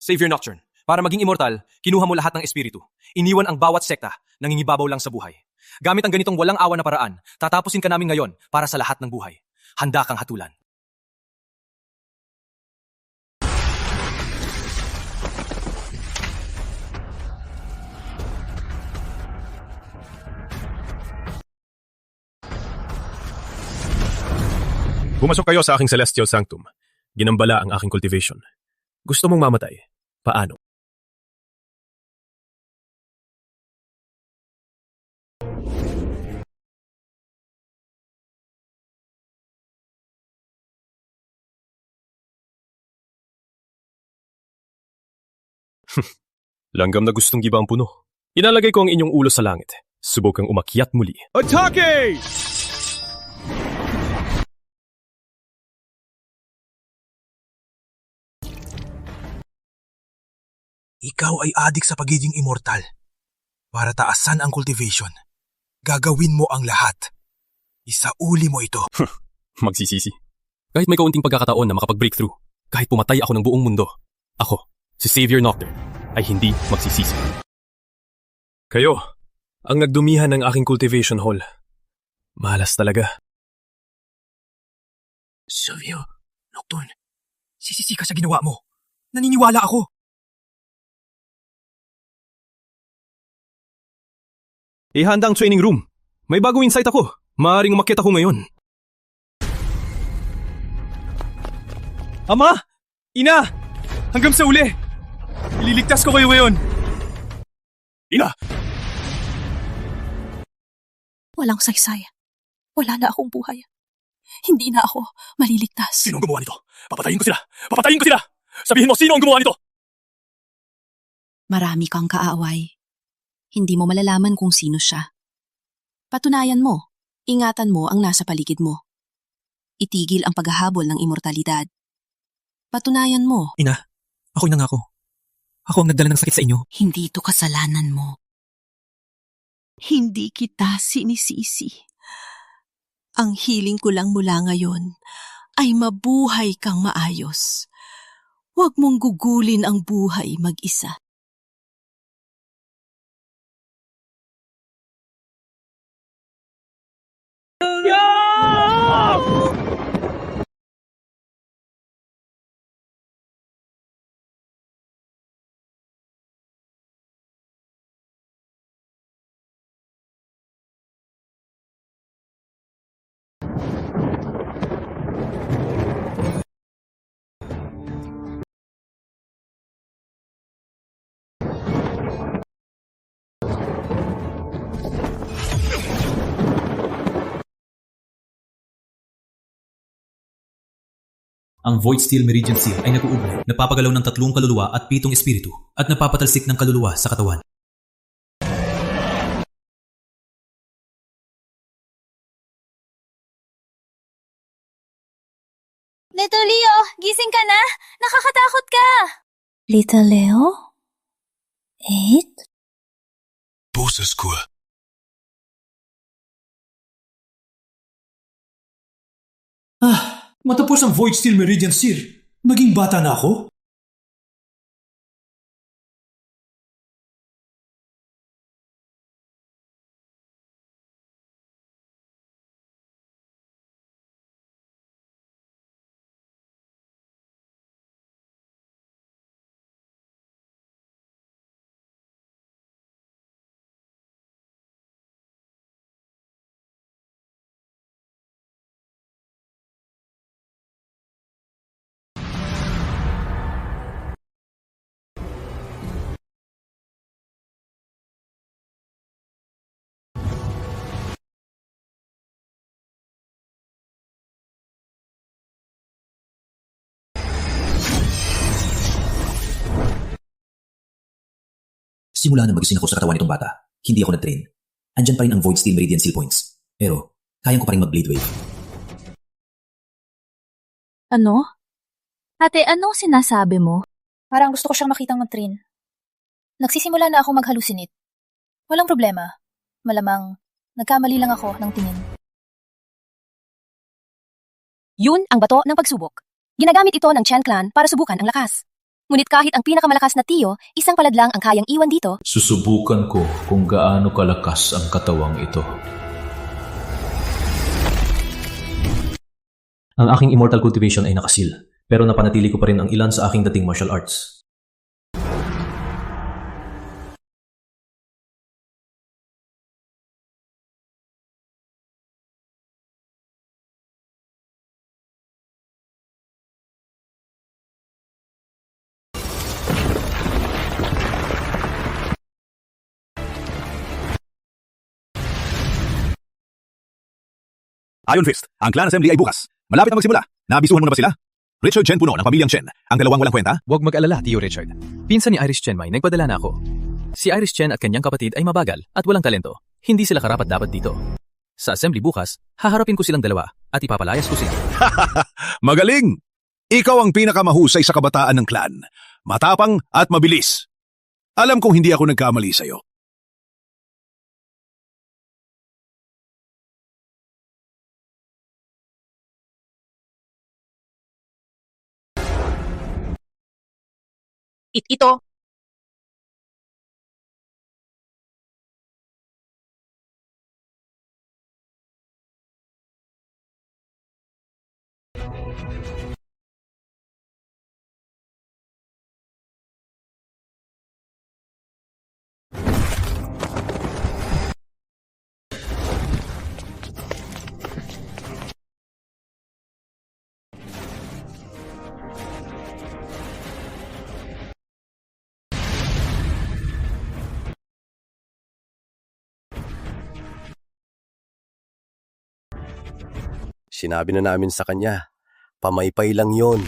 Savior Nocturne, para maging immortal, kinuha mo lahat ng espiritu. Iniwan ang bawat sekta, nangingibabaw lang sa buhay. Gamit ang ganitong walang awa na paraan, tatapusin ka namin ngayon para sa lahat ng buhay. Handa kang hatulan. Pumasok kayo sa aking celestial sanctum. Ginambala ang aking cultivation. Gusto mong mamatay? Paano? Langgam na gustong giba ang puno. Inalagay ko ang inyong ulo sa langit. Subukang umakyat muli. Atake! Ikaw ay adik sa pagiging immortal. Para taasan ang cultivation, gagawin mo ang lahat. Isauli mo ito. Magsisisi. Kahit may kaunting pagkakataon na makapag-breakthrough, kahit pumatay ako ng buong mundo, ako, si Savior Nocturne, ay hindi magsisisi. Kayo, ang nagdumihan ng aking cultivation hall. Malas talaga. Savior Nocturne, sisisi ka sa ginawa mo. Naniniwala ako. Ihanda ang training room. May bagong insight ako. Maaaring umakyat ako ngayon. Ama! Ina! Hanggang sa uli! Ililigtas ko kayo ngayon! Ina! Walang saysay. Wala na akong buhay. Hindi na ako maliligtas. Sino ang gumawa nito? Papatayin ko sila! Papatayin ko sila! Sabihin mo, sino ang gumawa nito? Marami kang kaaway. Hindi mo malalaman kung sino siya. Patunayan mo, ingatan mo ang nasa paligid mo. Itigil ang paghahabol ng immortalidad. Patunayan mo. Ina, ako'y nangako. Ako ang nagdala ng sakit sa inyo. Hindi ito kasalanan mo. Hindi kita sinisisi. Ang hiling ko lang mula ngayon ay mabuhay kang maayos. Huwag mong gugulin ang buhay mag-isa. Ang Void Steel Meridian Seal ay nag-uugnay, napapagalaw ng 3 kaluluwa at 7 espiritu at napapatalsik ng kaluluwa sa katawan. Little Leo, gising ka na! Nakakatakot ka! Little Leo? 8? Boses ko. Matapos ang Void Steel Meridian Seal, naging bata na ako? Simula na magising ako sa katawan nitong bata, hindi ako nag-train. Andyan pa rin ang Void Steel Meridian Seal Points. Pero, kayang ko pa rin mag-Blade Wave. Ano? Ate, anong sinasabi mo? Parang gusto ko siyang makitang mag-train. Nagsisimula na ako mag-hallucinate. Walang problema. Malamang, nagkamali lang ako ng tingin. Yun ang bato ng pagsubok. Ginagamit ito ng Chen Clan para subukan ang lakas. Ngunit kahit ang pinakamalakas na tiyo, isang palad lang ang kayang iwan dito. Susubukan ko kung gaano kalakas ang katawang ito. Ang aking immortal cultivation ay nakasil, pero napanatili ko pa rin ang ilan sa aking dating martial arts. Iron Fist, ang clan assembly ay bukas. Malapit na magsimula. Nabisuhan mo na ba sila? Richard Chen Puno ng pamilyang Chen, ang dalawang walang kwenta. Huwag mag-alala, Tio Richard. Pinsan ni Iris Chen Mai, nagpadala na ako. Si Iris Chen at kanyang kapatid ay mabagal at walang talento. Hindi sila karapat-dapat dito. Sa assembly bukas, haharapin ko silang dalawa at ipapalayas ko sila. Magaling! Ikaw ang pinakamahusay sa kabataan ng clan. Matapang at mabilis. Alam kong hindi ako nagkamali sa'yo. Ito. Sinabi na namin sa kanya, pamaypay lang yon.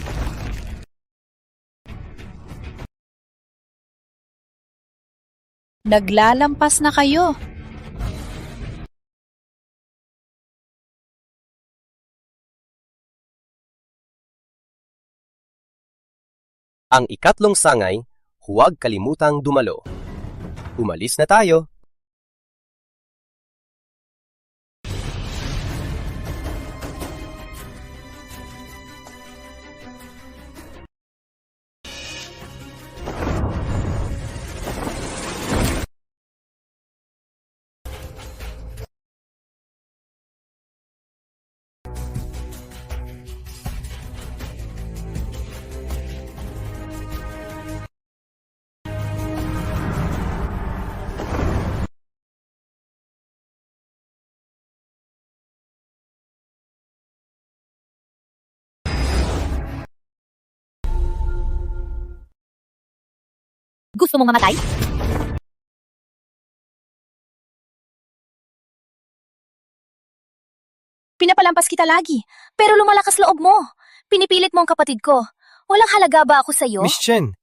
Naglalampas na kayo. Ang ikatlong sangay, huwag kalimutang dumalo. Umalis na tayo. Gusto mong mamatay? Pinapalampas kita lagi, pero lumalakas loob mo. Pinipilit mo ang kapatid ko. Walang halaga ba ako sa'yo? Miss Chen,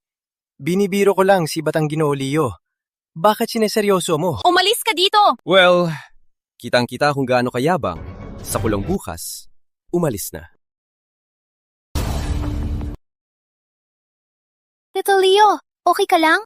binibiro ko lang si Batang Ginoo Leo. Bakit sineseryoso mo? Umalis ka dito! Well, kitang-kita kung gaano kayabang. Sa kulong bukas, umalis na. Little Leo, okay ka lang?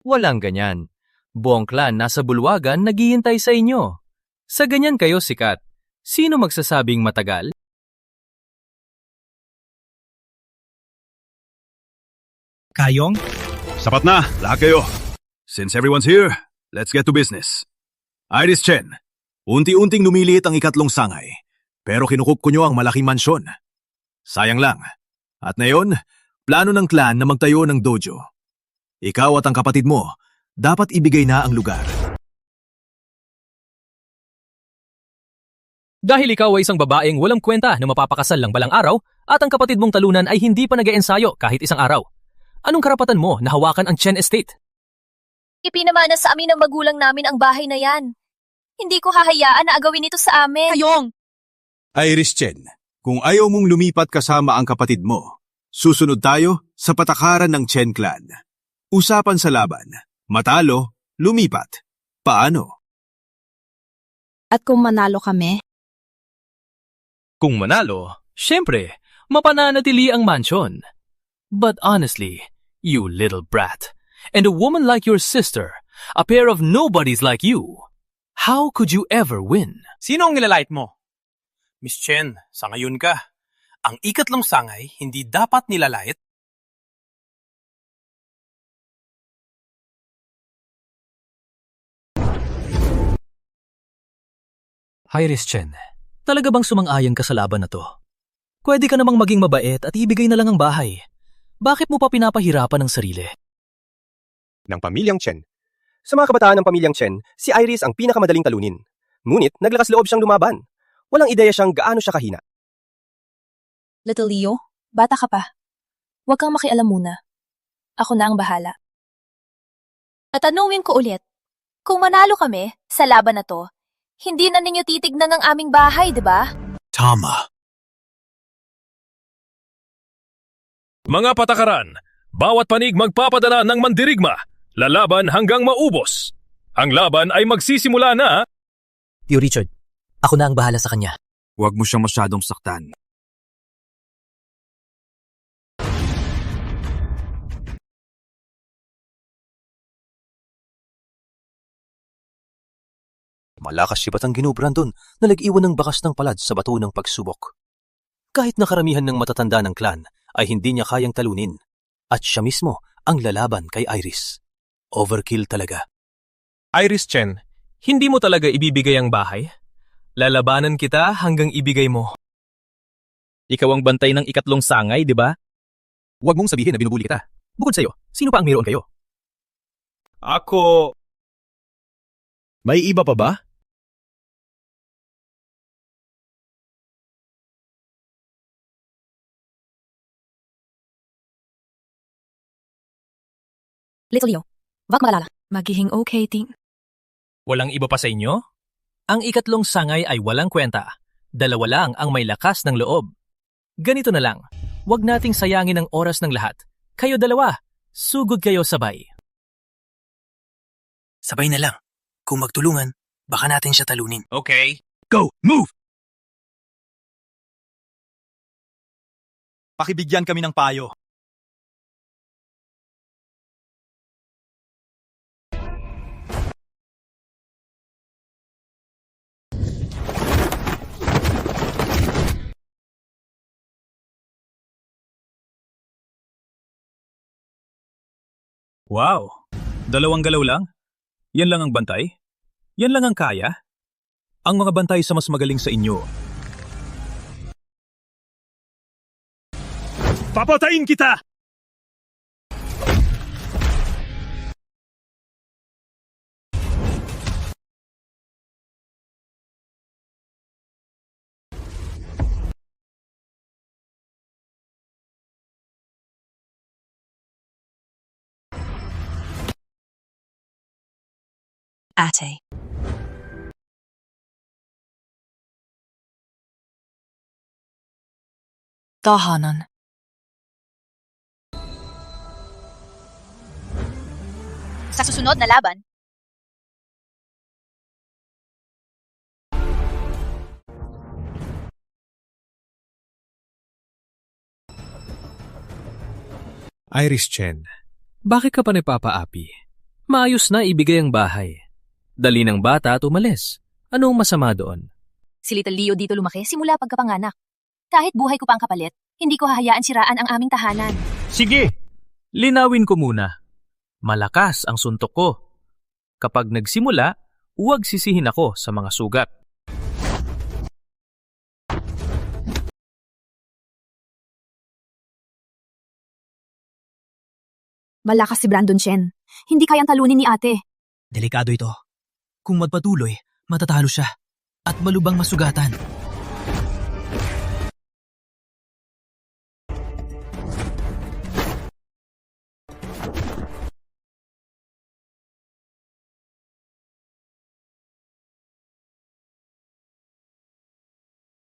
Walang ganyan. Buong clan nasa bulwagan naghihintay sa inyo. Sa ganyan kayo sikat. Sino magsasabing matagal? Kayong? Sapat na, lahat kayo. Since everyone's here, let's get to business. Iris Chen, unti-unting lumiliit ang ikatlong sangay, pero kinukup ko nyo ang malaking mansyon. Sayang lang. At ngayon, plano ng clan na magtayo ng dojo. Ikaw at ang kapatid mo, dapat ibigay na ang lugar. Dahil ikaw ay isang babaeng walang kwenta na mapapakasal lang balang araw at ang kapatid mong talunan ay hindi pa nag-eensayo kahit isang araw. Anong karapatan mo na hawakan ang Chen Estate? Ipinamana sa amin ng magulang namin ang bahay na yan. Hindi ko hahayaan na agawin ito sa amin. Kayong! Iris Chen, Kung ayaw mong lumipat kasama ang kapatid mo, susunod tayo sa patakaran ng Chen Clan. Usapan sa laban. Matalo, lumipat. Paano? At kung manalo kami, Kung manalo, syempre, mapananatili ang mansyon. But honestly, you little brat, and a woman like your sister, a pair of nobodies like you, how could you ever win? Sino ang nilalait mo? Miss Chen, sa ngayon ka. Ang ikatlong sangay hindi dapat nilalait. Iris Chen, talaga bang sumang-ayon ka sa laban na to? Pwede ka namang maging mabait at ibigay na lang ang bahay. Bakit mo pa pinapahirapan ang sarili? Ng pamilyang Chen. Sa mga kabataan ng pamilyang Chen, si Iris ang pinakamadaling talunin. Ngunit naglakas loob siyang lumaban. Walang ideya siyang gaano siya kahina. Little Leo, bata ka pa. Huwag kang makialam muna. Ako na ang bahala. Tatanungin ko ulit, kung manalo kami sa laban na to, hindi na ninyo titignan ang aming bahay, di ba? Tama. Mga patakaran, bawat panig magpapadala ng mandirigma, lalaban hanggang maubos. Ang laban ay magsisimula na. Tio Richard, ako na ang bahala sa kanya. Huwag mo siyang masyadong saktan. Malakas si Batang Ginoo Brandon na nag-iwan ng bakas ng palad sa bato ng pagsubok. Kahit na karamihan ng matatanda ng clan ay hindi niya kayang talunin. At siya mismo ang lalaban kay Iris. Overkill talaga. Iris Chen, hindi mo talaga ibibigay ang bahay? Lalabanan kita hanggang ibigay mo. Ikaw ang bantay ng ikatlong sangay, di ba? Huwag mong sabihin na binubuli kita. Bukod sa'yo, sino pa ang mayroon kayo? Ako... May iba pa ba? Little Leo, wag mag-alala. Magiging okay, ting. Walang iba pa sa inyo? Ang ikatlong sangay ay walang kwenta. Dalawa lang ang may lakas ng loob. Ganito na lang, huwag nating sayangin ang oras ng lahat. Kayo dalawa, sugod kayo sabay. Sabay na lang. Kung magtulungan, baka natin siya talunin. Okay. Go! Move! Pakibigyan kami ng payo. Wow, dalawang galaw lang? Yan lang ang bantay? Yan lang ang kaya? Ang mga bantay sa mas magaling sa inyo. Papatayin kita! ate. Tahanan. Sa susunod na laban, Iris Chen, bakit ka pa napapaapi? Maayos na ibigay ang bahay. Dali ng bata at umalis. Anong masama doon? si Little Leo dito lumaki simula pagkapanganak. Kahit buhay ko pa ang kapalit, hindi ko hahayaan siraan ang aming tahanan. Sige, linawin ko muna. Malakas ang suntok ko. Kapag nagsimula, huwag sisihin ako sa mga sugat. Malakas si Brandon Chen. Hindi kayang talunin ni ate. Delikado ito. Kung magpatuloy, matatalo siya. At malubang masugatan.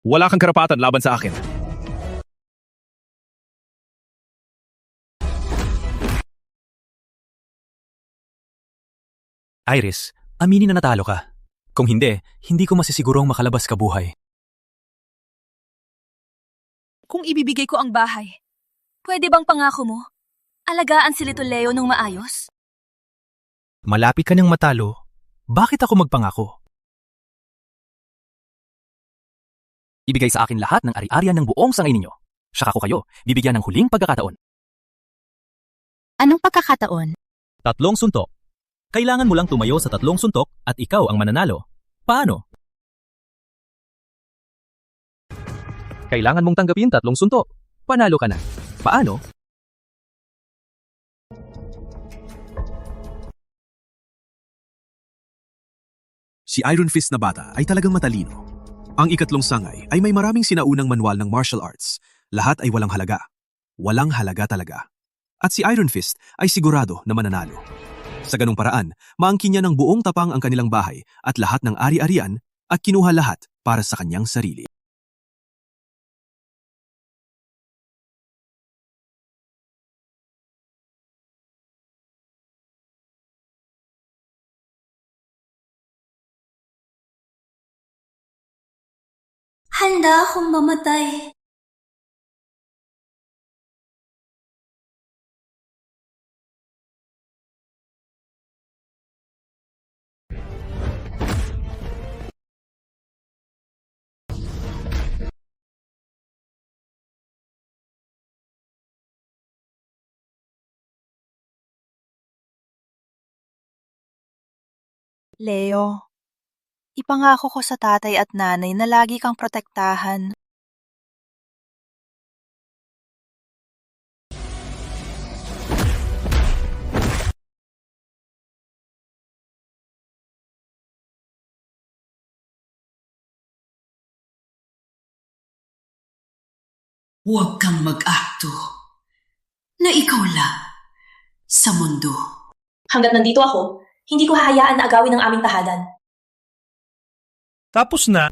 Wala kang karapatan laban sa akin. Iris, aminin na natalo ka. Kung hindi, hindi ko masisigurong makalabas ka buhay. Kung ibibigay ko ang bahay, pwede bang pangako mo? Alagaan si Little Leo ng maayos? Malapit ka nang matalo. Bakit ako magpangako? Ibigay sa akin lahat ng ari-arian ng buong sangay ninyo. Saka ko kayo, bibigyan ng huling pagkakataon. Anong pagkakataon? 3 suntok. Kailangan mo lang tumayo sa 3 suntok at ikaw ang mananalo. Paano? Kailangan mong tanggapin 3 suntok. Panalo ka na. Paano? Si Iron Fist na bata ay talagang matalino. Ang ikatlong sangay ay may maraming sinaunang manual ng martial arts. Lahat ay walang halaga. Walang halaga talaga. At si Iron Fist ay sigurado na mananalo. Sa ganung paraan, maangkin niya ng buong tapang ang kanilang bahay at lahat ng ari-arian at kinuha lahat para sa kanyang sarili. Handa akong mamatay. Leo, ipangako ko sa tatay at nanay na lagi kang protektahan. Huwag kang mag-akto na ikaw lang sa mundo. Hanggat nandito ako, hindi ko hahayaan na agawin ang aming tahanan. Tapos na.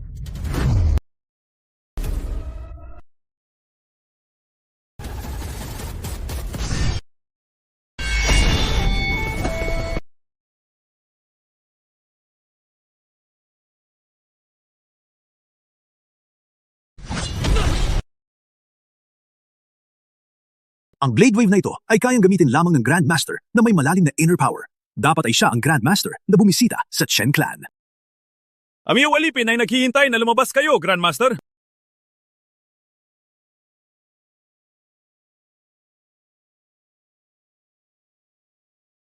Ang Blade Wave na ito ay kayang gamitin lamang ng Grandmaster na may malalim na inner power. Dapat ay siya ang Grandmaster na bumisita sa Chen Clan. Amiyo Alipin ay naghihintay na lumabas kayo, Grandmaster.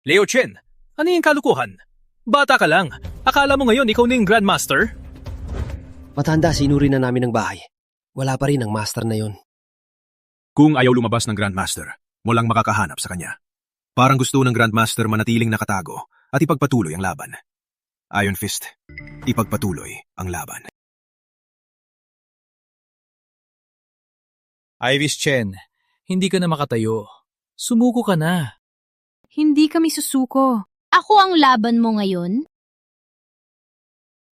Leo Chen, ano yung kalukuhan? Bata ka lang. Akala mo ngayon ikaw na yung Grandmaster? Matanda, sinuri na namin ang bahay. Wala pa rin ang master na yon. Kung ayaw lumabas ng Grandmaster, walang makakahanap sa kanya. Parang gusto ng Grandmaster manatiling nakatago at ipagpatuloy ang laban. Iron Fist, ipagpatuloy ang laban. Iris Chen, hindi ka na makatayo. Sumuko ka na. Hindi kami susuko. Ako ang laban mo ngayon?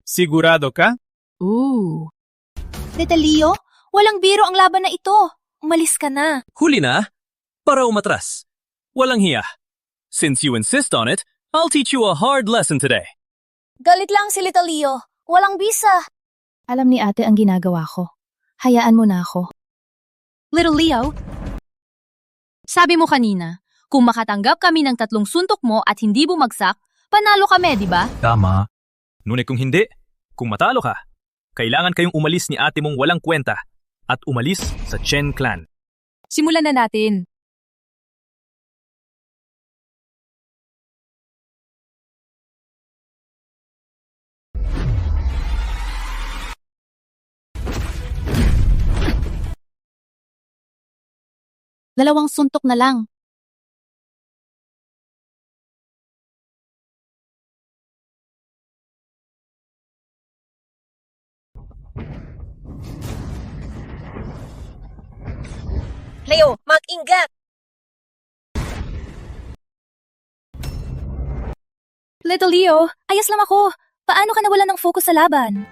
Sigurado ka? Ooh. Teta Leo, walang biro ang laban na ito. Umalis ka na. Huli na? Para umatras. Walang hiya. Since you insist on it, I'll teach you a hard lesson today. Galit lang si Little Leo. Walang bisa. Alam ni ate ang ginagawa ko. Hayaan mo na ako. Little Leo, sabi mo kanina, kung makatanggap kami ng 3 suntok mo at hindi bumagsak, panalo kami, di ba? Tama. Ngunit kung hindi, kung matalo ka, kailangan kayong umalis ni ate mong walang kwenta at umalis sa Chen Clan. Simulan na natin. Dalawang suntok na lang. Leo, mag-ingat! Little Leo, ayos lang ako. Paano ka nawala ng focus sa laban?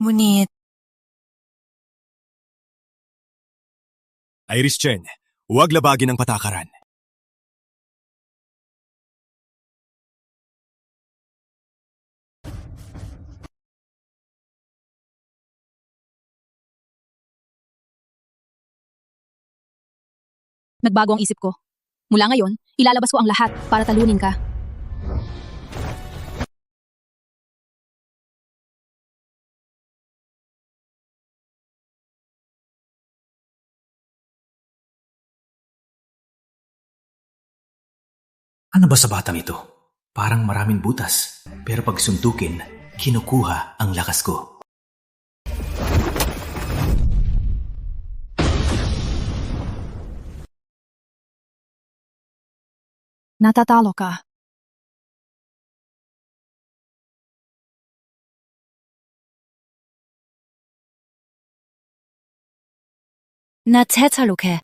Ngunit, Iris Chen, huwag labagin ang patakaran. Nagbago ang isip ko. Mula ngayon, ilalabas ko ang lahat para talunin ka. Ano ba sa batang ito? Parang maraming butas. Pero pag suntukin, kinukuha ang lakas ko. natatalo ka. Natatalo ka.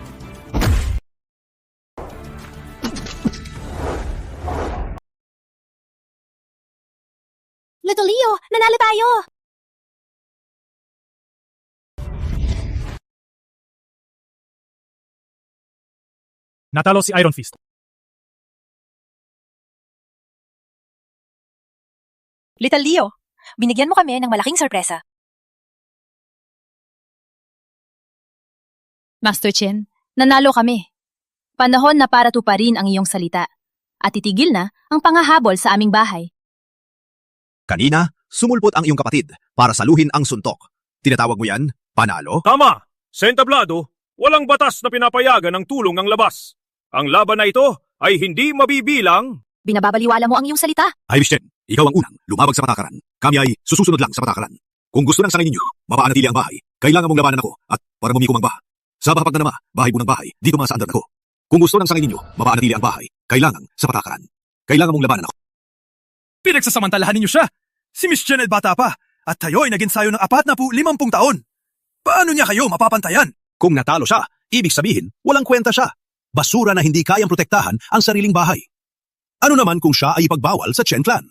Little Leo, nanalo tayo! Natalo si Iron Fist. Little Leo, binigyan mo kami ng malaking sorpresa. Master Chen, nanalo kami. Panahon na para tuparin ang iyong salita at titigil na ang pangahabol sa aming bahay. Kanina, sumulpot ang iyong kapatid para saluhin ang suntok. Tinatawag mo yan, panalo? Tama! Sa entablado, walang batas na pinapayagan ng tulong ng labas. Ang laban na ito ay hindi mabibilang. Binababaliwala mo ang iyong salita. Iris Chen, ikaw ang unang lumabag sa patakaran. Kami ay susunod lang sa patakaran. Kung gusto ng sangay ninyo, mapaanatili ang bahay. Kailangan mong labanan ako at para bumikom ang baha. Sa bahapag na bahay po ng bahay, dito masaandar ako. Kung gusto ng sangay ninyo, mapaanatili ang bahay. Kailangan sa patakaran. Kailangan mong labanan ako. Pinagsasamantalahan ninyo siya. Si Miss Chen ay bata pa at tayo ay naging sayo ng 45 taon. Paano niya kayo mapapantayan? Kung natalo siya, ibig sabihin, walang kwenta siya. Basura na hindi kayang protektahan ang sariling bahay. Ano naman kung siya ay ipagbawal sa Chen clan?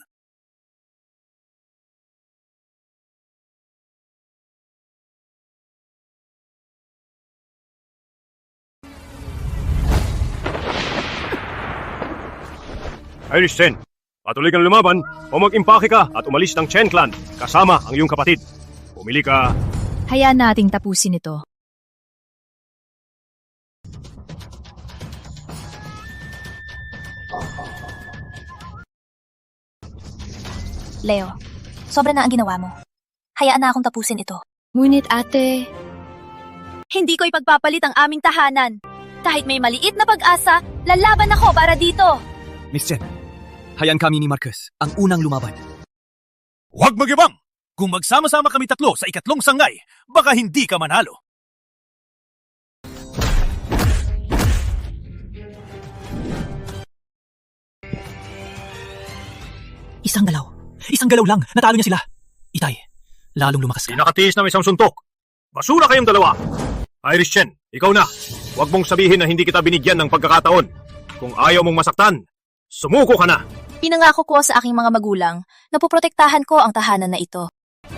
Iris Chen, patuloy kang lumaban o mag-impake ka at umalis ng Chen clan kasama ang iyong kapatid. Pumili ka. Hayaan nating tapusin ito. Leo, sobra na ang ginawa mo. Hayaan na akong tapusin ito. Ngunit ate, Hindi ko ipagpapalit ang aming tahanan. Kahit may maliit na pag-asa, lalaban ako para dito. Miss Chen, hayaan kami ni Marcus ang unang lumaban. Huwag magibang! Kung magsama-sama kami tatlo sa ikatlong sangay, baka hindi ka manalo. Isang galaw lang, natalo niya sila. Itay, lalong lumakas ka. Nakatiis ng isang suntok. Basura kayong dalawa. Iris Chen, ikaw na. Huwag mong sabihin na hindi kita binigyan ng pagkakataon. Kung ayaw mong masaktan, sumuko ka na. Pinangako ko sa aking mga magulang na puprotektahan ko ang tahanan na ito.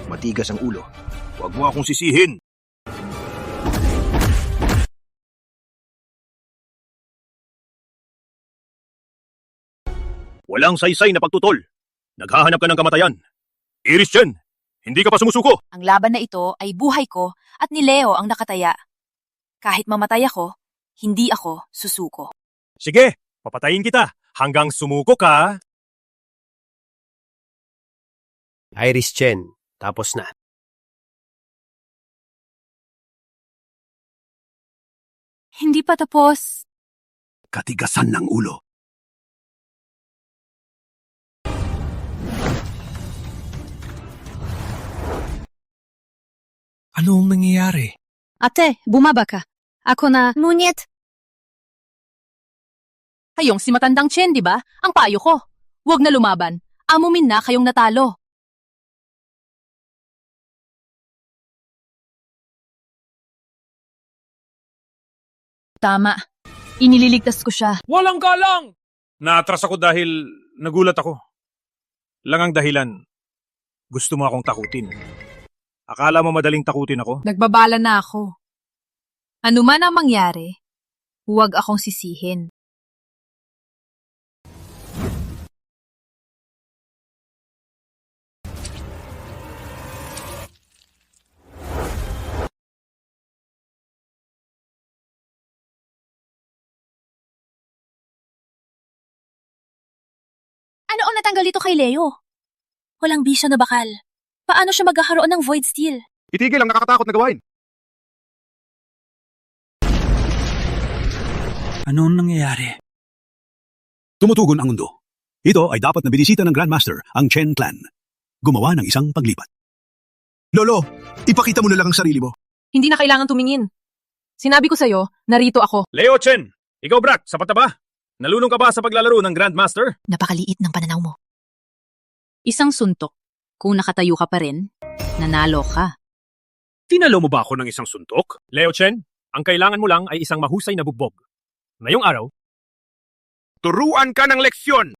Matigas ang ulo. Huwag mo akong sisihin. Walang saysay na pagtutol. Naghahanap ka ng kamatayan. Iris Chen, hindi ka pa sumusuko. Ang laban na ito ay buhay ko at ni Leo ang nakataya. Kahit mamatay ako, hindi ako susuko. Sige, papatayin kita hanggang sumuko ka. Iris Chen, tapos na. hindi pa tapos. Katigasan ng ulo. Ano ang nangyayari? Ate, bumaba ka. Ako na... Ngunit, Kayong si Matandang Chen, di ba? Ang payo ko. Huwag na lumaban. Amumin na kayong natalo. Tama. Inililigtas ko siya. Walang galang! Naatras ako dahil nagulat ako. Lang ang dahilan, gusto mo akong takutin. Akala mo madaling takutin ako? Nagbabala na ako. Ano man ang mangyari, huwag akong sisihin. Ano ang natanggal dito kay Leo? Walang bisyo na bakal. Paano siya magkakaroon ng void steel? Itigil ang nakakatakot na gawain. Ano ang nangyayari? Tumutugon ang mundo. Ito ay dapat na binisita ng Grandmaster, ang Chen Clan. Gumawa ng isang paglipat. Lolo, ipakita mo na lang ang sarili mo. Hindi na kailangan tumingin. Sinabi ko sa'yo, narito ako. Leo Chen, ikaw Brack, sapat na ba? Nalunong ka ba sa paglalaro ng Grandmaster? Napakaliit ng pananaw mo. Isang suntok. Kung nakatayo ka pa rin, nanalo ka. Tinalo mo ba ako ng isang suntok? Leo Chen, ang kailangan mo lang ay isang mahusay na bugbog. Ngayong araw, turuan ka ng leksyon!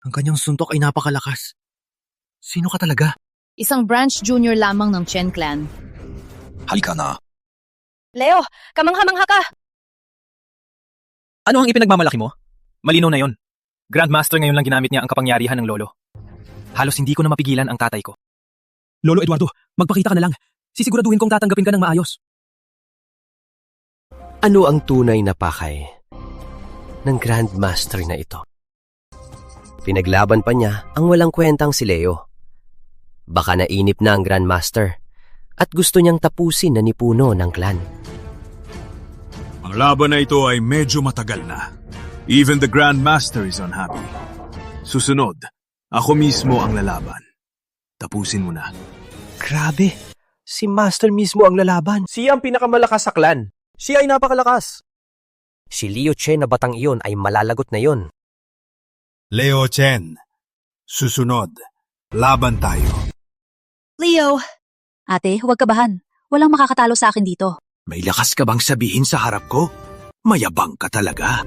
Ang kanyang suntok ay napakalakas. Sino ka talaga? Isang branch junior lamang ng Chen Clan. Halika na. Leo, kamangha-mangha ka! Ano ang ipinagmamalaki mo? Malinaw na yon. Grandmaster ngayon lang ginamit niya ang kapangyarihan ng lolo. Halos hindi ko na mapigilan ang tatay ko. Lolo Eduardo, magpakita ka na lang. Sisiguraduhin kong tatanggapin ka ng maayos. Ano ang tunay na pakay ng Grandmaster na ito? Pinaglaban pa niya ang walang kwentang si Leo. Baka nainip na ang Grandmaster at gusto niyang tapusin na nipuno ng clan. Ang laban na ito ay medyo matagal na. Even the Grandmaster is unhappy. Susunod, ako mismo ang lalaban. Tapusin mo na. Grabe, si Master mismo ang lalaban. Siya ang pinakamalakas sa clan. Siya ay napakalakas. Si Leo Chen na batang iyon ay malalagot na iyon. Leo Chen, susunod, laban tayo. Leo! Ate, huwag kabahan. Walang makakatalo sa akin dito. May lakas ka bang sabihin sa harap ko? Mayabang ka talaga.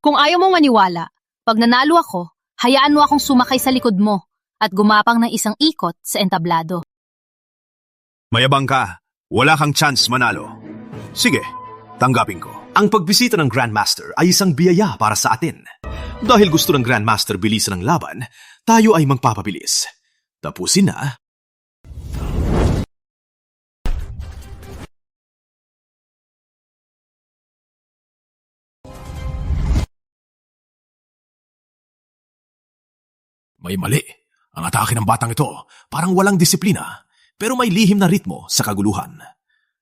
Kung ayaw mong maniwala, pag nanalo ako, hayaan mo akong sumakay sa likod mo at gumapang ng isang ikot sa entablado. Mayabang ka. Wala kang chance manalo. Sige, tanggapin ko. Ang pagbisita ng Grandmaster ay isang biyaya para sa atin. Dahil gusto ng Grandmaster bilisan ang laban, tayo ay magpapabilis. Tapusin na. May mali. Ang atake ng batang ito, parang walang disiplina, pero may lihim na ritmo sa kaguluhan.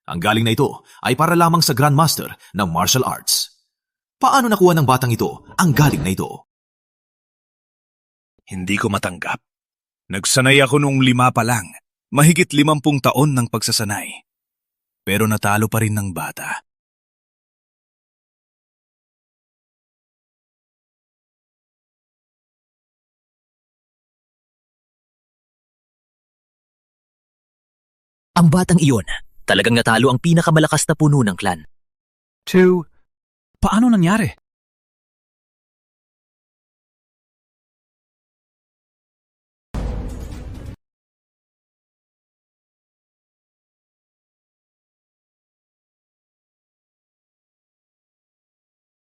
Ang galing na ito ay para lamang sa Grandmaster ng martial arts. Paano nakuha ng batang ito ang galing na ito? Hindi ko matanggap. Nagsanay ako noong 5 pa lang. Mahigit 50 taon ng pagsasanay. Pero natalo pa rin ng bata. Ang batang iyon, talagang natalo ang pinakamalakas na puno ng clan. Paano nangyari?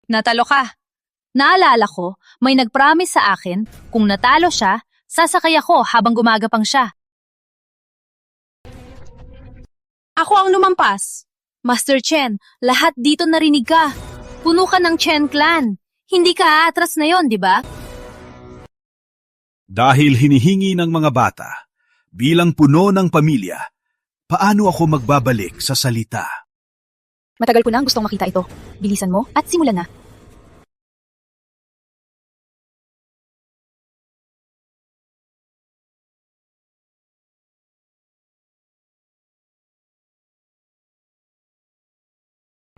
Natalo ka. Naalala ko, may nag-promise sa akin, kung natalo siya, sasakay ako habang gumagapang siya. Ako ang lumampas. Master Chen, lahat dito narinig ka. Puno ka ng Chen Clan. Hindi ka aatras na yon, di ba? Dahil hinihingi ng mga bata, bilang puno ng pamilya, paano ako magbabalik sa salita? Matagal ko na gustong makita ito. Bilisan mo at simulan na.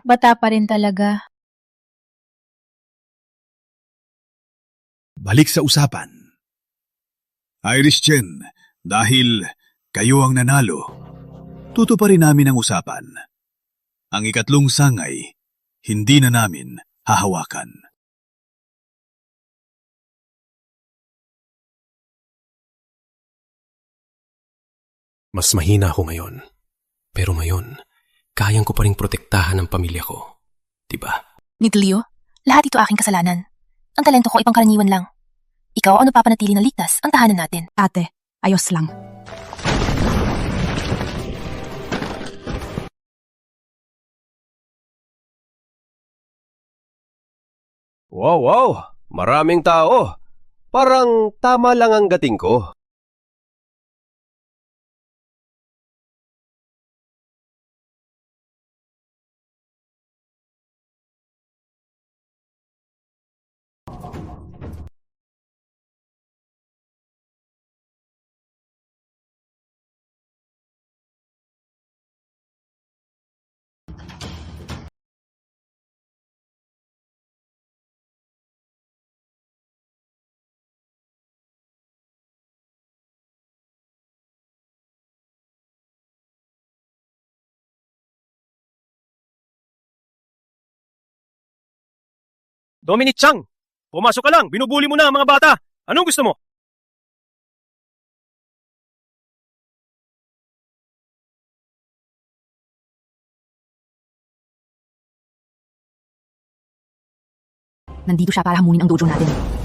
Bata pa rin talaga. Balik sa usapan. Irish Chen, dahil kayo ang nanalo, tutuparin namin ang usapan. Ang ikatlong sangay, hindi na namin hahawakan. Mas mahina ako ngayon. Pero ngayon, kayang ko pa ring protektahan ang pamilya ko. Diba? Nitlio, lahat ito aking kasalanan. Ang talento ko ay pangkaraniwan lang. Ikaw ang napapanatili na ligtas ang tahanan natin. Ate, ayos lang. Wow! Maraming tao. Parang tama lang ang gating ko. Dominic Chang! Pumasok ka lang! Binubuli mo na ang mga bata! Anong gusto mo? Nandito siya para hamunin ang dojo natin.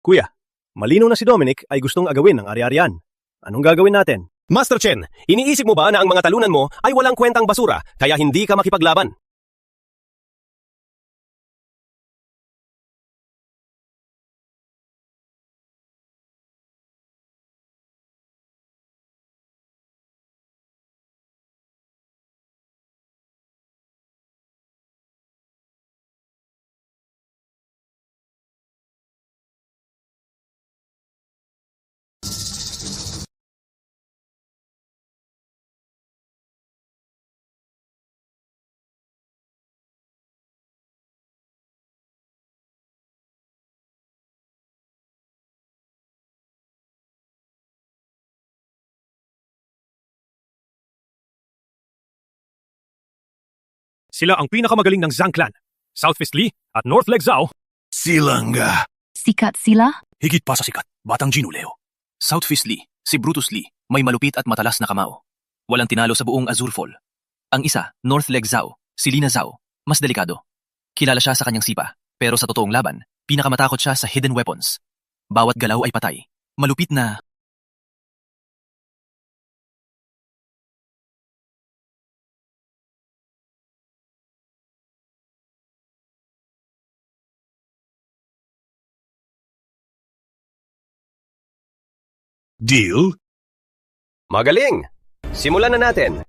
Kuya, malinaw na si Dominic ay gustong agawin ng ari-arian. Anong gagawin natin? Master Chen, iniisip mo ba na ang mga talunan mo ay walang kwentang basura kaya hindi ka makipaglaban? Sila ang pinakamagaling ng Zhang Clan. South Fist Lee at North Leg Zhao. Silang Sikat sila? Higit pa sa sikat, batang Gino Leo. South Fist Lee, si Brutus Lee, may malupit at matalas na kamao. Walang tinalo sa buong Azure Fall. Ang isa, North Leg Zhao, si Lina Zhao, mas delikado. Kilala siya sa kanyang sipa, pero sa totoong laban, pinakamatakot siya sa hidden weapons. Bawat galaw ay patay. Malupit na... Deal? Magaling! Simulan na natin.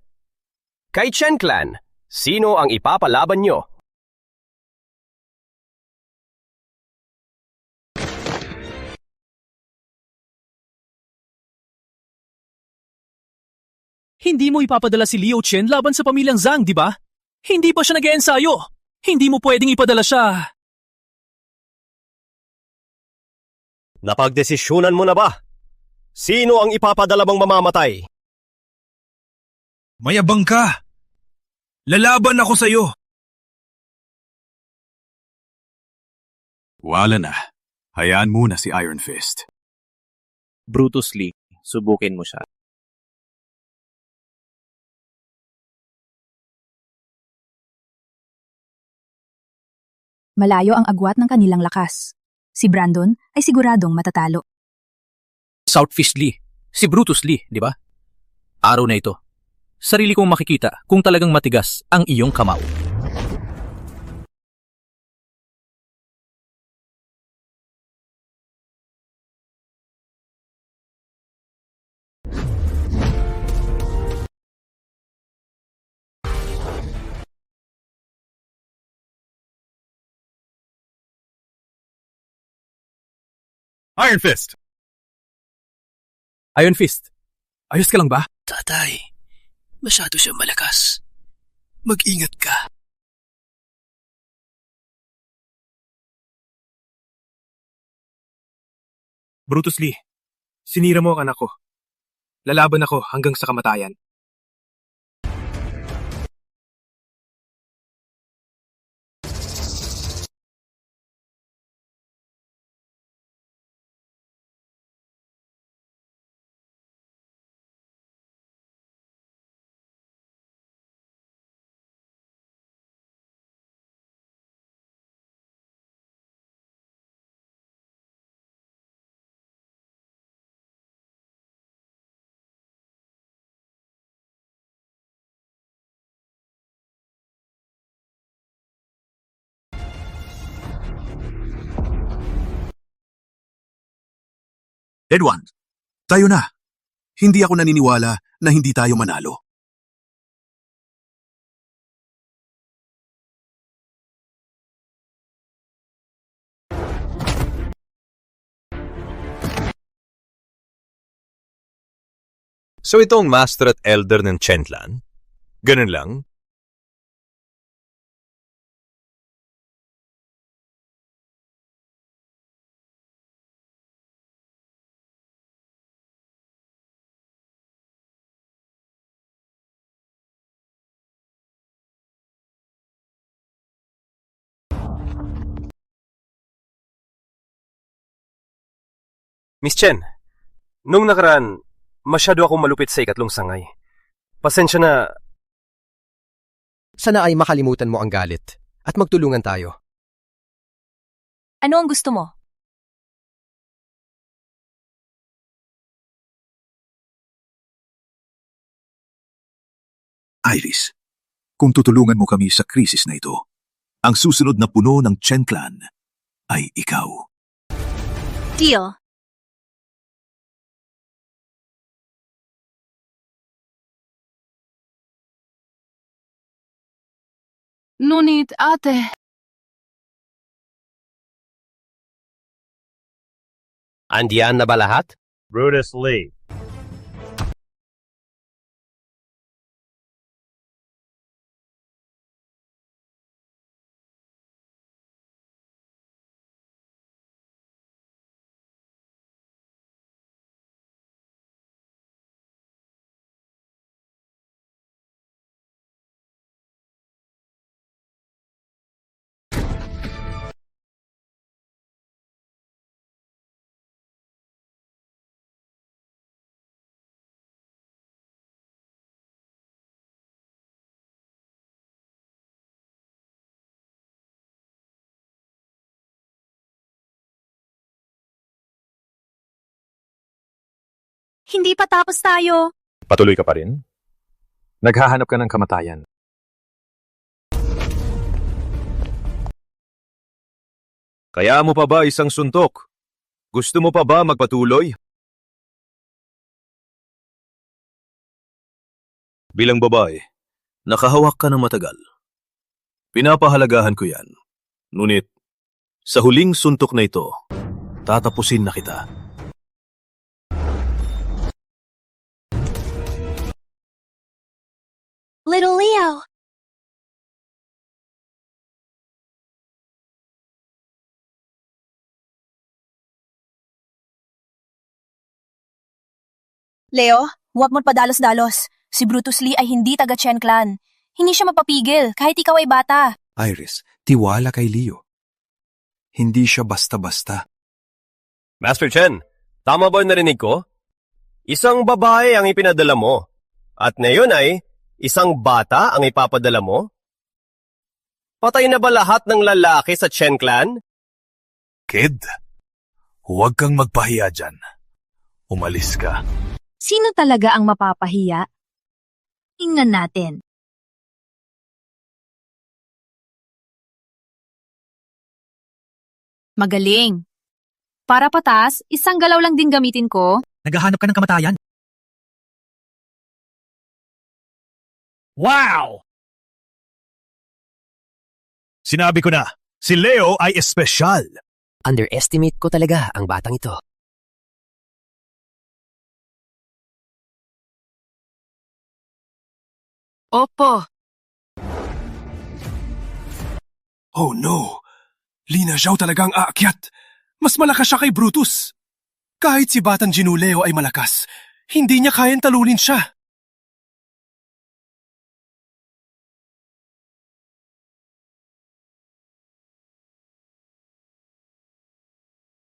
Kay Chen Clan, sino ang ipapalaban nyo? Hindi mo ipapadala si Liu Chen laban sa pamilyang Zhang, di ba? Hindi pa siya nag-eensayo. Hindi mo pwedeng ipadala siya. Napagdesisyonan mo na ba? Sino ang ipapadala mong mamamatay? Mayabang ka! Lalaban ako sa'yo! Wala na. Hayaan muna si Iron Fist. Brutus Lee, subukin mo siya. Malayo ang agwat ng kanilang lakas. Si Brandon ay siguradong matatalo. South Fist Lee, si Brutus Lee, di ba? Araw na ito, sarili kong makikita kung talagang matigas ang iyong kamao. Iron Fist! Iron Fist, ayos ka lang ba? Tatay, masyado siya malakas. Mag-ingat ka. Brutus Lee, sinira mo ang anak ko. Lalaban ako hanggang sa kamatayan. Edward, tayo na. Hindi ako naniniwala na hindi tayo manalo. So itong master at elder ng Chenlan? Ganun lang? Miss Chen, nung nakaraan, masyado akong malupit sa ikatlong sangay. Pasensya na. Sana ay makalimutan mo ang galit at magtulungan tayo. Ano ang gusto mo? Iris, kung tutulungan mo kami sa krisis na ito, ang susunod na puno ng Chen Clan ay ikaw. Deal. Ngunit, ate... Andiyan na ba lahat? Brutus Lee. Hindi pa tapos tayo. Patuloy ka pa rin? Naghahanap ka ng kamatayan. Kaya mo pa ba isang suntok? Gusto mo pa ba magpatuloy? Bilang babae, nakahawak ka ng matagal. Pinapahalagahan ko yan. Ngunit, sa huling suntok na ito, tatapusin na kita. Little Leo. Leo, huwag mo't padalos-dalos. Si Brutus Lee ay hindi taga Chen Clan. Hindi siya mapapigil kahit ikaw ay bata. Iris, tiwala kay Leo. Hindi siya basta-basta. Master Chen, tama ba narinig ko? Isang babae ang ipinadala mo. At ngayon ay, isang bata ang ipapadala mo? Patay na ba lahat ng lalaki sa Chen Clan? Kid, huwag kang magpahiya dyan. Umalis ka. Sino talaga ang mapapahiya? Tingnan natin. Magaling. Para patas, isang galaw lang din gamitin ko. Naghahanap ka ng kamatayan. Wow! Sinabi ko na, si Leo ay espesyal. Underestimate ko talaga ang batang ito. Opo. Oh no! Lina Zhao talagang aakyat. Mas malakas siya kay Brutus. Kahit si Batang Ginuleo ay malakas, hindi niya kayang talunin siya.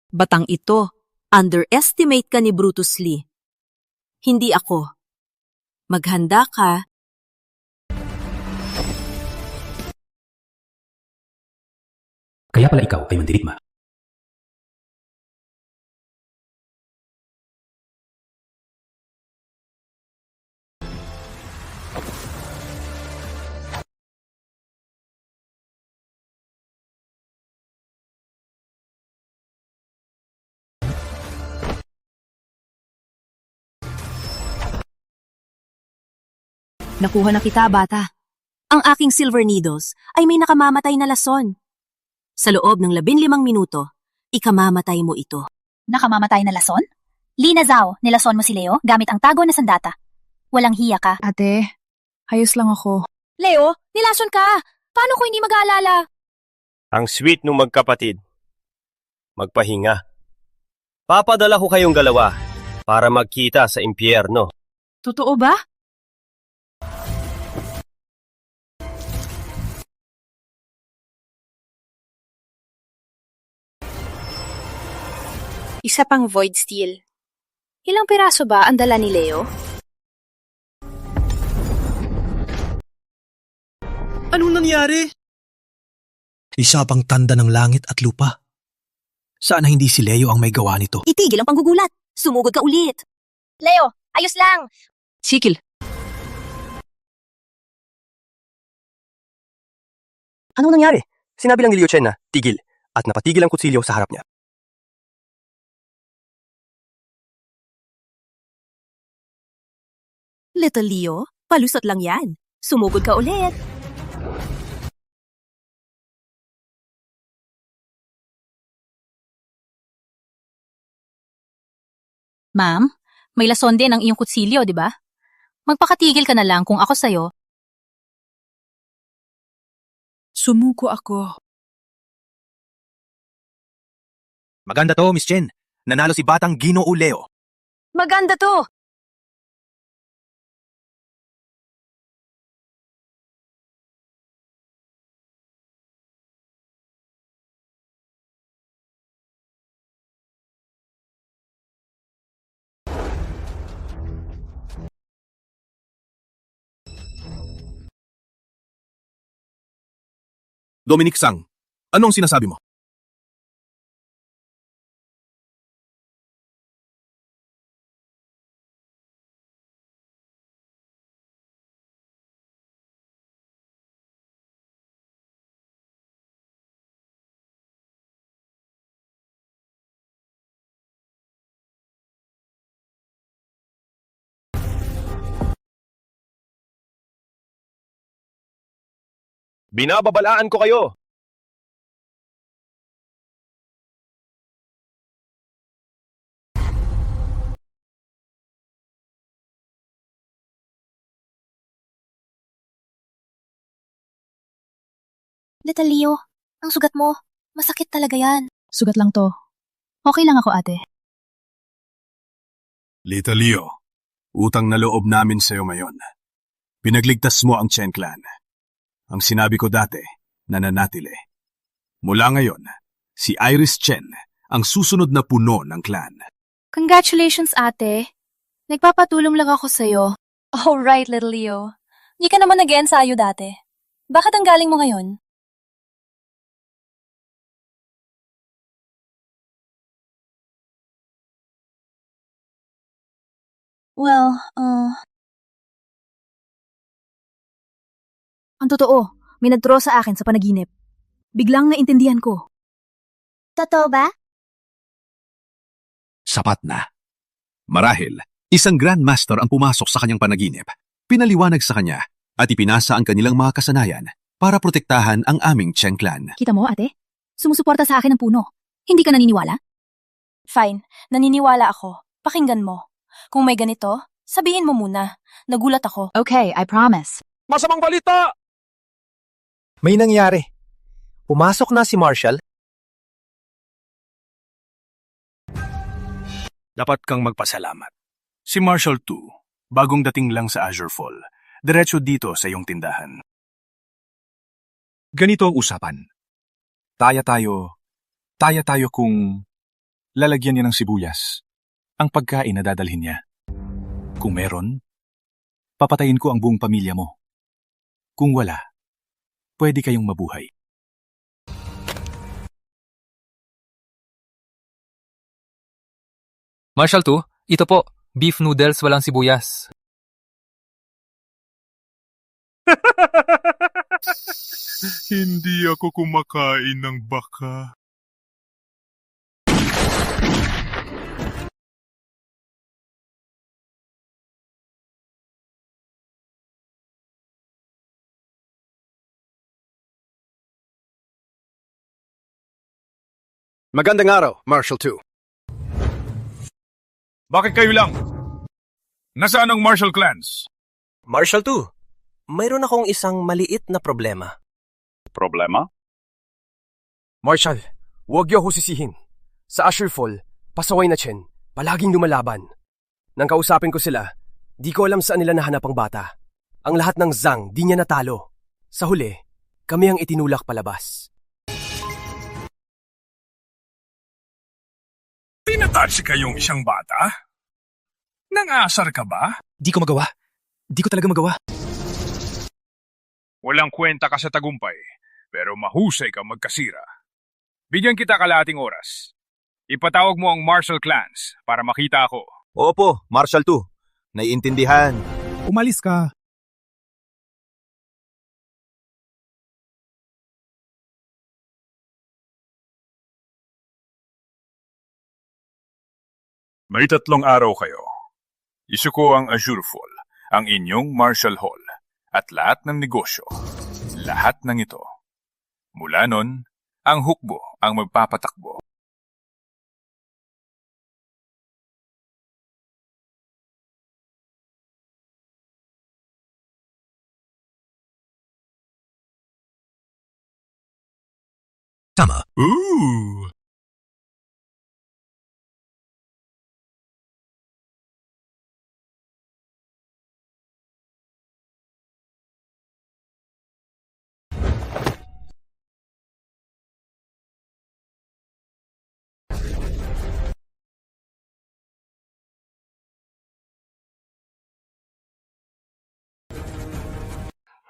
Batang ito, underestimate ka ni Brutus Lee. Hindi ako. Maghanda ka. Kaya pala ikaw ay mandirigma. Nakuha na kita, bata. Ang aking silver needles ay may nakamamatay na lason. Sa loob ng 15 minuto, ikamamatay mo ito. Nakamamatay na lason? Lina Zhao, nilason mo si Leo gamit ang tago na sandata. Walang hiya ka. Ate, ayos lang ako. Leo, nilason ka! Paano ko hindi mag-aalala? Ang sweet nung magkapatid. Magpahinga. Papadala ko kayong dalawa para magkita sa impyerno. Totoo ba? Isa pang Void Steel. Ilang piraso ba ang dala ni Leo? Anong nangyari? Isa pang tanda ng langit at lupa. Sana hindi si Leo ang may gawa nito. Itigil ang panggugulat. Sumugod ka ulit. Leo, ayos lang! Sikil. Anong nangyari? Sinabi lang ni Liu Chen na tigil at napatigil ang kutsilyo sa harap niya. Little Leo, palusot lang yan. Sumugod ka ulit. Ma'am, may lason din ang iyong kutsilyo, di ba? Magpakatigil ka na lang kung ako sa'yo. Sumuko ako. Maganda to, Miss Chen. Nanalo si Batang Ginoo Leo. Maganda to! Dominic Sang, anong sinasabi mo? Binababalaan ko kayo! Little Leo, ang sugat mo. Masakit talaga yan. Sugat lang to. Okay lang ako, ate. Little Leo, utang na loob namin sa'yo ngayon. Pinagligtas mo ang Chen Clan. Ang sinabi ko dati, nananatili. Mula ngayon, si Iris Chen ang susunod na puno ng clan. Congratulations, ate. Nagpapatulong lang ako sa'yo. Oh, right, little Leo. Hindi ka naman nag-ensayo dati. Bakit ang galing mo ngayon? Well, Ang totoo, may nag-draw sa akin sa panaginip. Biglang naintindihan ko. Totoo ba? Sapat na. Marahil, isang Grandmaster ang pumasok sa kanyang panaginip, pinaliwanag sa kanya at ipinasa ang kanilang mga kasanayan para protektahan ang aming Chen Clan. Kita mo, ate? Sumusuporta sa akin ang puno. Hindi ka naniniwala? Fine, naniniwala ako. Pakinggan mo. Kung may ganito, sabihin mo muna. Nagulat ako. Okay, I promise. Masamang balita! May nangyari. Pumasok na si Marshall. Dapat kang magpasalamat. Si Marshall 2, bagong dating lang sa Azure Fall. Diretso dito sa iyong tindahan. Ganito ang usapan. Taya tayo kung lalagyan niya ng sibuyas ang pagkain na dadalhin niya. Kung meron, papatayin ko ang buong pamilya mo. Kung wala, pwede kayong mabuhay. Marshall 2, ito po, beef noodles walang sibuyas. Hindi ako kumakain ng baka. Magandang araw, Marshall 2. Bakit kayo lang? Nasaan ang Marshall clans? Marshall 2, mayroon akong isang maliit na problema. Problema? Marshall, huwag niyo ako sisihin. Sa Azure Fall, pasaway na Chen, palaging lumalaban. Nang kausapin ko sila, di ko alam saan nila nahanap ang bata. Ang lahat ng Zhang di niya natalo. Sa huli, kami ang itinulak palabas. Tinatouch kayong isang bata? Nang-asar ka ba? Di ko magawa. Di ko talaga magawa. Walang kwenta ka sa tagumpay, pero mahusay ka magkasira. Bigyan kita kalahating oras. Ipatawag mo ang Marshall clans para makita ako. Opo, Marshall 2. Naiintindihan. Umalis ka. May 3 araw kayo. Isuko ang Azure Fall, ang inyong Marshall Hall, at lahat ng negosyo. Lahat ng ito. Mula nun, ang hukbo ang magpapatakbo. Tama. Ooh!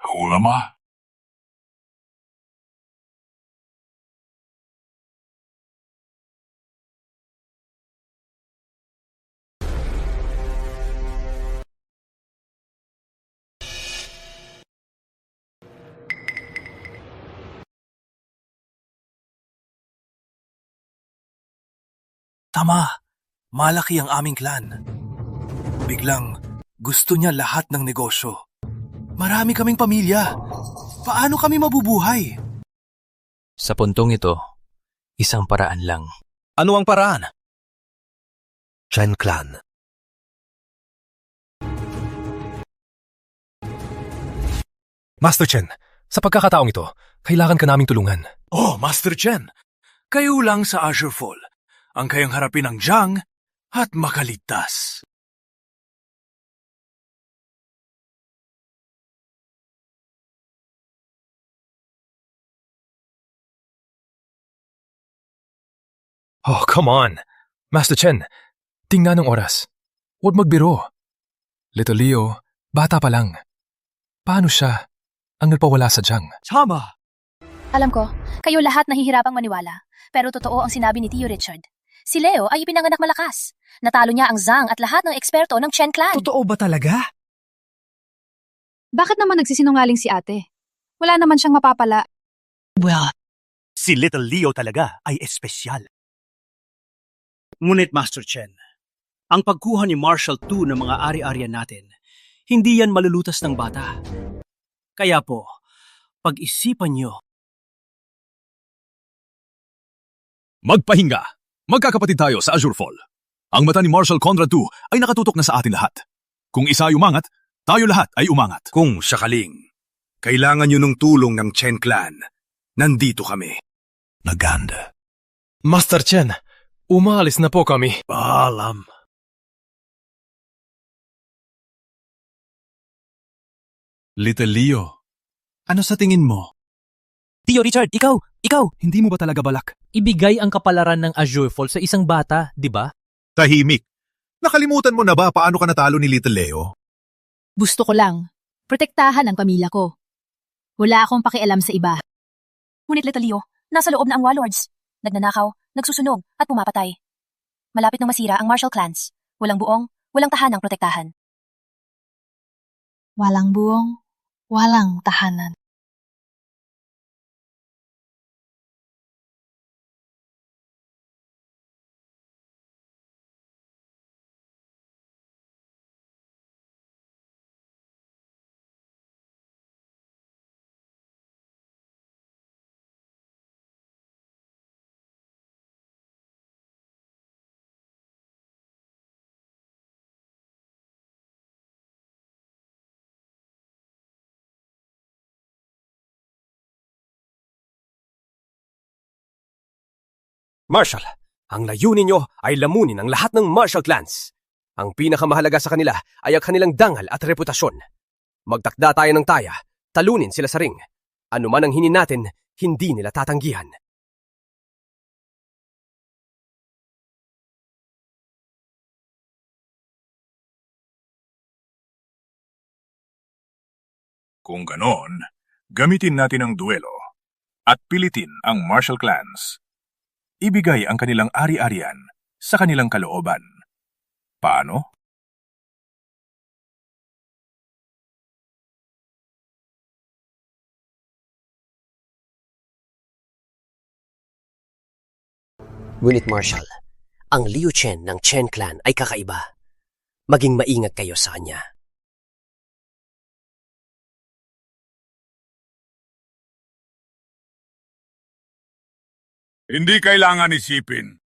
Ulama. Tama, malaki ang aming clan. Biglang gusto niya lahat ng negosyo. Marami kaming pamilya. Paano kami mabubuhay? Sa puntong ito, isang paraan lang. Ano ang paraan? Chen Clan. Master Chen, sa pagkakataong ito, kailangan ka naming tulungan. Oh, Master Chen. Kayo lang sa Azure Fall ang kayang harapin ng Zhang at makaligtas. Oh, come on. Master Chen, tingnan ang oras. Huwag magbiro. Little Leo, bata pa lang. Paano siya ang nagpawala sa Zhang? Tama. Alam ko, kayo lahat nahihirapang maniwala. Pero totoo ang sinabi ni Tio Richard. Si Leo ay ipinanganak malakas. Natalo niya ang Zhang at lahat ng eksperto ng Chen Clan. Totoo ba talaga? Bakit naman nagsisinungaling si ate? Wala naman siyang mapapala. Well, si Little Leo talaga ay espesyal. Ngunit Master Chen, ang pagkuha ni Marshall 2 ng mga ari-arian natin, hindi yan malulutas ng bata. Kaya po, pag-isipan niyo Magpahinga! Magkakapatid tayo sa Azure Fall. Ang mata ni Marshal Conrad II ay nakatutok na sa atin lahat. Kung isa ay umangat, tayo lahat ay umangat. Kung sakaling kailangan nyo ng tulong ng Chen Clan, nandito kami. Maganda. Master Chen, umalis na po kami. Paalam. Little Leo, ano sa tingin mo? Tio Richard, ikaw! Hindi mo ba talaga balak? Ibigay ang kapalaran ng Azure Fall sa isang bata, di ba? Tahimik. Nakalimutan mo na ba paano ka natalo ni Little Leo? Gusto ko lang. Protektahan ang pamilya ko. Wala akong pakialam sa iba. Ngunit Little Leo, nasa loob na ang Warlords. Nagnanakaw, nagsusunog, at pumapatay. Malapit nang masira ang martial clans. Walang buong, walang tahanang protektahan. Walang buong, walang tahanan. Marshal, ang layunin nyo ay lamunin ang lahat ng martial clans. Ang pinakamahalaga sa kanila ay ang kanilang dangal at reputasyon. Magtakda tayo ng taya, talunin sila sa ring. Ano man ang hinin natin, hindi nila tatanggihan. Kung ganon, gamitin natin ang duelo at pilitin ang martial clans. Ibigay ang kanilang ari-arian sa kanilang kalooban. Paano? Ngunit Marshal, ang Liu Chen ng Chen Clan ay kakaiba. Maging maingat kayo sa kanya. Hindi kailangan isipin.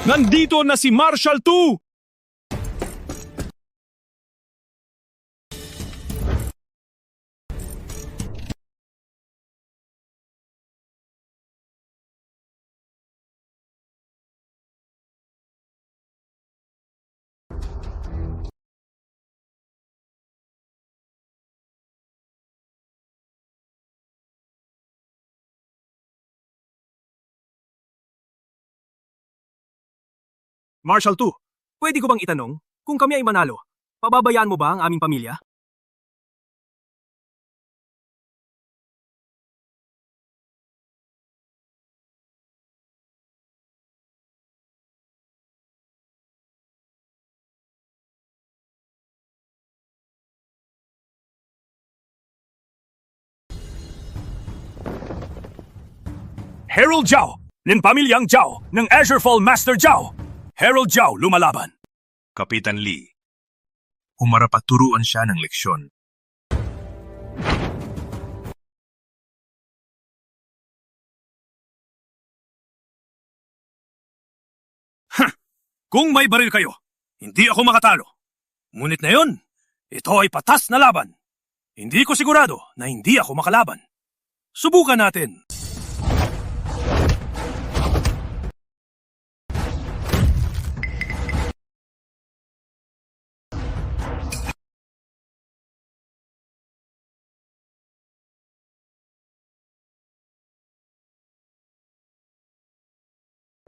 Nandito na si Marshal II! Marshal II, pwede ko bang itanong, kung kami ay manalo, pababayaan mo ba ang aming pamilya? Herald Zhao, ng pamilyang Zhao, ng Azure Fall Master Zhao. Herald Zhao lumalaban. Kapitan Lee, humarap at turuan siya ng leksyon. Kung may baril kayo, hindi ako makatalo. Ngunit ngayon, ito ay patas na laban. Hindi ko sigurado na hindi ako makalaban. Subukan natin.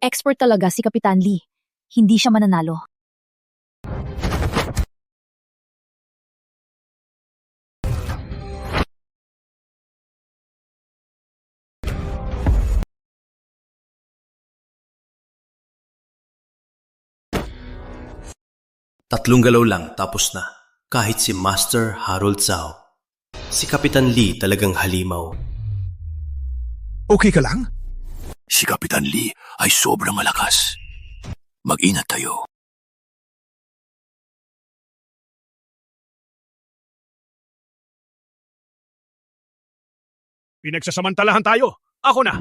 Expert talaga si Kapitan Lee. Hindi siya mananalo. 3 galaw lang tapos na. Kahit si Master Harold Zhao. Si Kapitan Lee talagang halimaw. Okay ka lang? Si Kapitan Lee ay sobrang malakas. Mag-ingat tayo. Pinagsasamantalahan tayo. Ako na.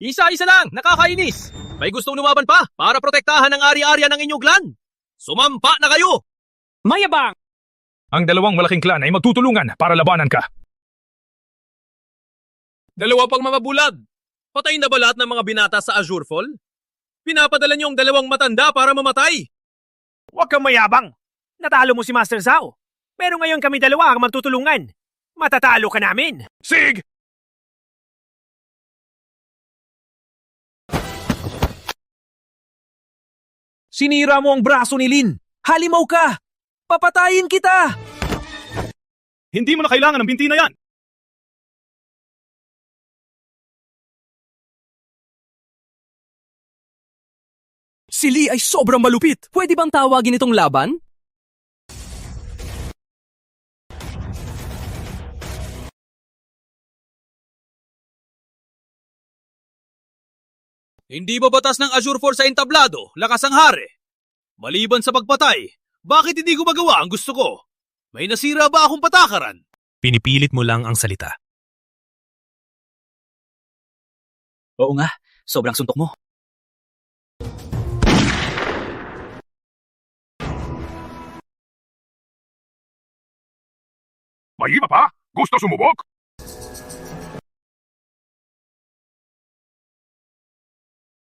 Isa-isa lang, nakakainis. May gustong lumaban pa para protektahan ang ari-arya ng inyong clan. Sumampa na kayo! Mayabang! Ang dalawang malaking clan ay magtutulungan para labanan ka. Dalawa pang mga bulag. Patay na ba lahat ng mga binata sa Azure Fall? Pinapadala niyo ang dalawang matanda para mamatay. Huwag kang mayabang. Natalo mo si Master Zhao. Pero ngayon kami dalawa ang magtutulungan. Matatalo ka namin. Sig! Sinira mo ang braso ni Lin. Halimaw ka! Papatayin kita! Hindi mo na kailangan ng binti na yan. Si Lee ay sobrang malupit. Pwede bang tawagin itong laban? Hindi ba batas ng Azure Force sa entablado, lakas ang hari? Maliban sa pagpatay, bakit hindi ko magawa ang gusto ko? May nasira ba akong patakaran? Pinipilit mo lang ang salita. Oo nga, sobrang suntok mo. May iba pa? Gusto sumubok?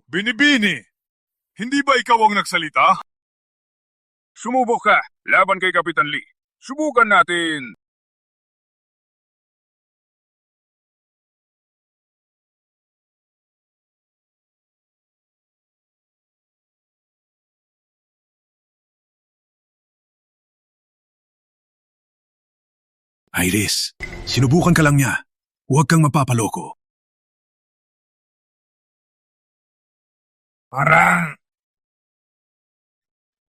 Binibini! Hindi ba ikaw ang nagsalita? Sumubok ka, laban kay Kapitan Lee. Subukan natin. Iris, sinubukan ka lang niya. Huwag kang mapapaloko. Parang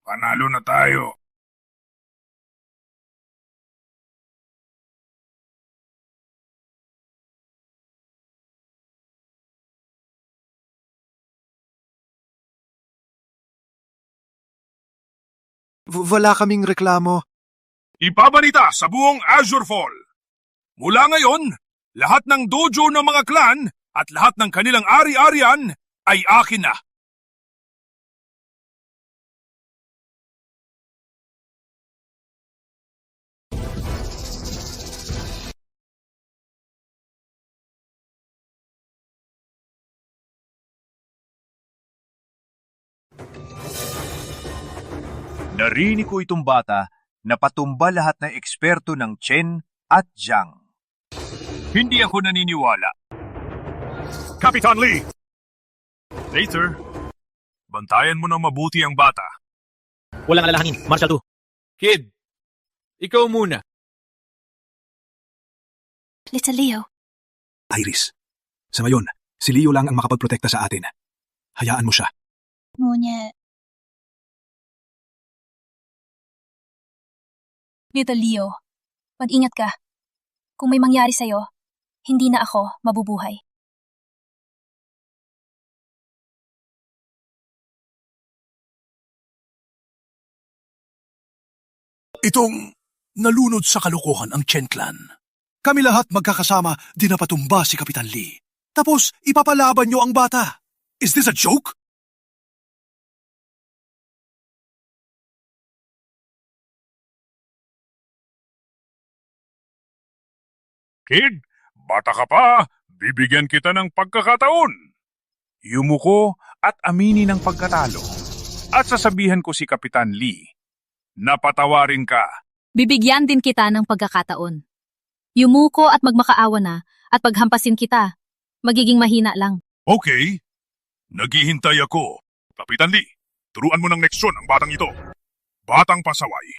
panalo na tayo. Wala kaming reklamo. Ipabalita sa buong Azure Fall. Mula ngayon, lahat ng dojo ng mga clan at lahat ng kanilang ari-arian ay akin na. Narinig ko itong bata na patumba lahat ng eksperto ng Chen at Jiang. Hindi ako naniniwala. Kapitan Lee! Later, bantayan mo ng mabuti ang bata. Walang alalahanin, Marshal 2. Kid, ikaw muna. Little Leo. Iris, sa ngayon, si Leo lang ang makapagprotekta sa atin. Hayaan mo siya. Ngunit, Little Leo, mag-ingat ka. Kung may mangyari sa'yo, hindi na ako mabubuhay. Itong nalunod sa kalokohan ang Chen Clan. Kami lahat magkakasama dinapatumba si Kapitan Lee. Tapos ipapalaban niyo ang bata. Is this a joke? Kid, bata ka pa, bibigyan kita ng pagkakataon. Yumuko at aminin ang pagkatalo. At sasabihan ko si Kapitan Lee, napatawarin ka. Bibigyan din kita ng pagkakataon. Yumuko at magmakaawa na at paghampasin kita. Magiging mahina lang. Okay, naghihintay ako. Kapitan Lee, turuan mo ng leksyon ang batang ito. Batang pasaway.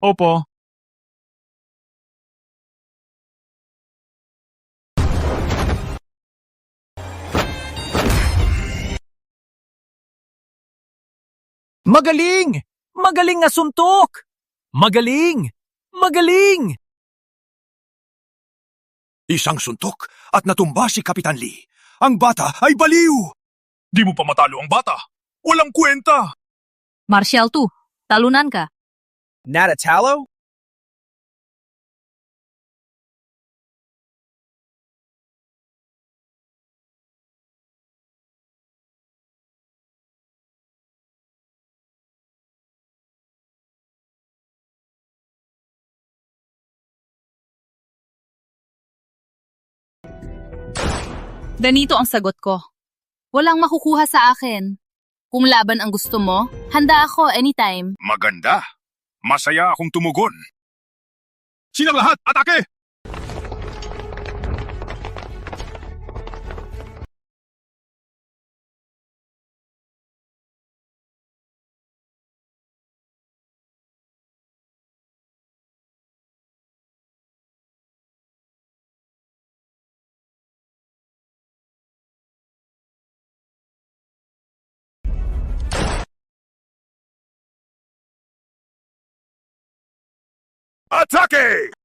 Opo. Magaling! Magaling nga suntok! Magaling! Magaling! Isang suntok at natumba si Kapitan Lee. Ang bata ay baliw! Di mo pa matalo ang bata. Walang kwenta. Martial 2, talunan ka. Not a talo? Ganito ang sagot ko. Walang makukuha sa akin. Kung laban ang gusto mo, handa ako anytime. Maganda. Masaya akong tumugon. Silang lahat, atake! Atake!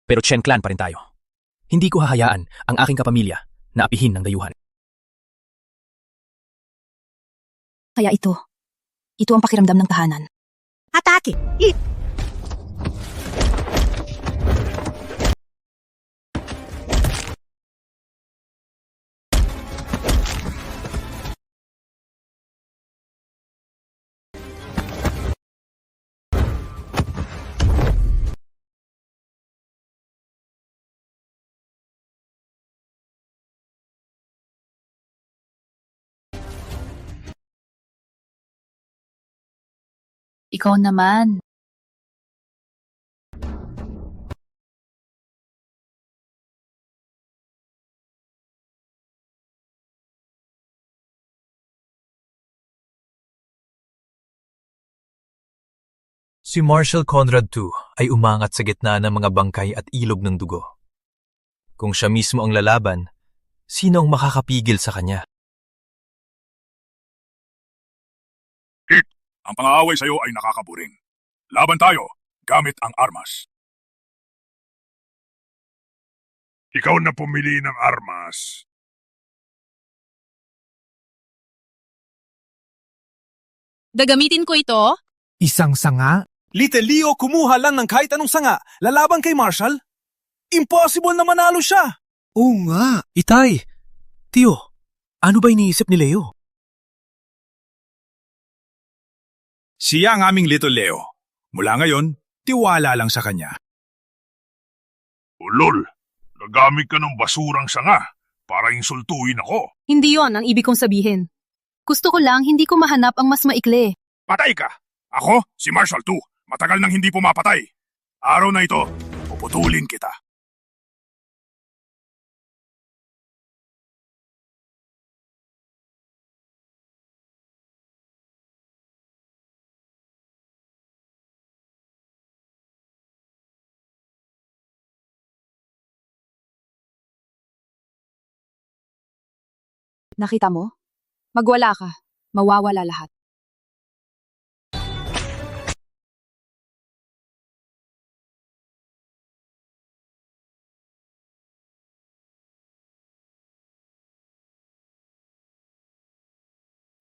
Pero Chen Clan pa rin tayo. Hindi ko hahayaan ang aking kapamilya na apihin ng dayuhan. Kaya ito ang pakiramdam ng tahanan. Atake! Ikaw naman. Si Marshal Conrad II ay umangat sa gitna ng mga bangkay at ilog ng dugo. Kung siya mismo ang lalaban, sino ang makakapigil sa kanya? Kit, ang pang-aaway sa'yo ay nakakaburing. Laban tayo, gamit ang armas. Ikaw na pumili ng armas. Gagamitin ko ito? Isang sanga? Little Leo kumuha lang ng kahit anong sanga lalaban kay Marshall? Impossible na manalo siya! Oo nga. Itay! Tiyo, ano ba iniisip ni Leo? Siya ang aming Little Leo. Mula ngayon, tiwala lang sa kanya. Ulol, nagamit ka ng basurang sanga para insultuin ako. Hindi yon ang ibig kong sabihin. Gusto ko lang hindi ko mahanap ang mas maikli. Patay ka! Ako, si Marshal II. Matagal nang hindi pumapatay. Araw na ito, puputulin kita. Nakita mo? Magwala ka. Mawawala lahat.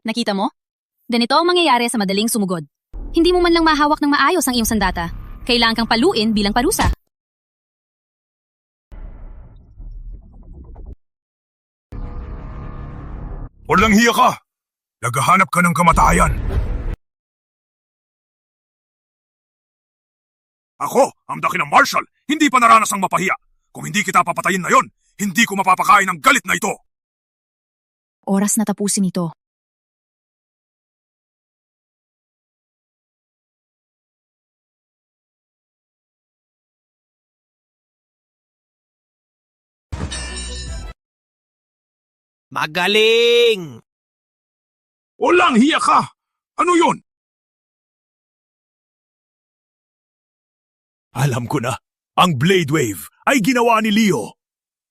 Nakita mo? Ganito ang mangyayari sa madaling sumugod. Hindi mo man lang mahawak ng maayos ang iyong sandata. Kailangan kang paluin bilang parusa. Walang hiya ka! Naghahanap ka ng kamatayan. Ako, ang daki ng Marshal, hindi pa naranasang mapahiya. Kung hindi kita papatayin na yon, hindi ko mapapakain ang galit na ito. Oras na tapusin ito. Magaling! Walang hiya ka! Ano yun? Alam ko na, ang Blade Wave ay ginawa ni Leo.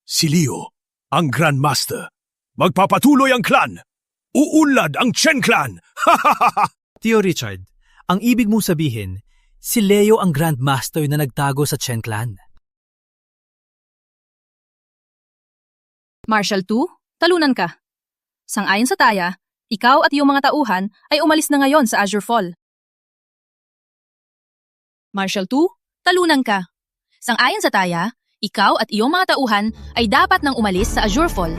Si Leo, ang Grandmaster. Magpapatuloy ang clan. Uunlad ang Chen Clan. Tio Richard, ang ibig mong sabihin, si Leo ang Grandmaster na nagtago sa Chen Clan. Marshal 2, talunan ka. Sang-ayon sa taya, ikaw at iyong mga tauhan ay umalis na ngayon sa Azure Fall. Marshal 2, talunan ka. Sang-ayon sa taya, ikaw at iyong mga tauhan ay dapat nang umalis sa Azure Fall.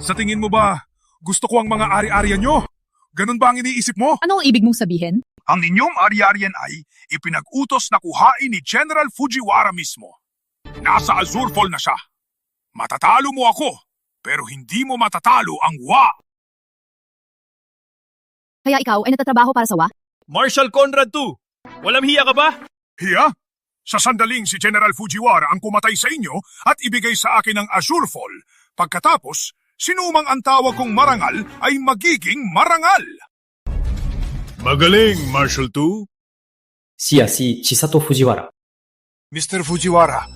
Sa tingin mo ba, gusto ko ang mga ari-arian nyo? Ganun ba ang iniisip mo? Ano ang ibig mong sabihin? Ang inyong ari-arian ay ipinag-utos na kuhain ni General Fujiwara mismo. Nasa Azure Fall na siya. Matatalo mo ako, pero hindi mo matatalo ang Wa. Kaya ikaw ay natatrabaho para sa Wa? Marshal Conrad 2, walang hiya ka ba? Hiya? Sa sandaling si General Fujiwara ang kumatay sa inyo at ibigay sa akin ang Azure Fall. Pagkatapos, sinumang ang tawag kong marangal ay magiging marangal. Magaling, Marshal 2. Siya si Chisato Fujiwara. Mr. Fujiwara,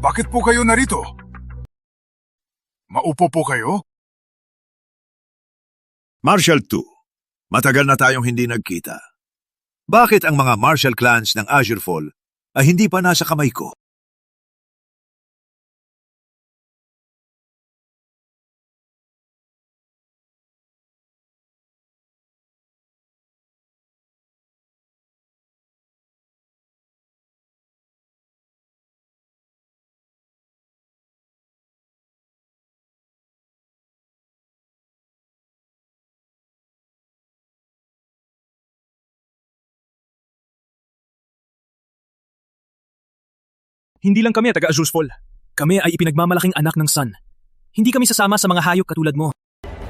bakit po kayo narito? Maupo po kayo? Marshal 2, matagal na tayong hindi nagkita. Bakit ang mga martial clans ng Azure Fall ay hindi pa nasa kamay ko? Hindi lang kami taga Azure Fall. Kami ay ipinagmamalaking anak ng Sun. Hindi kami sasama sa mga hayop katulad mo.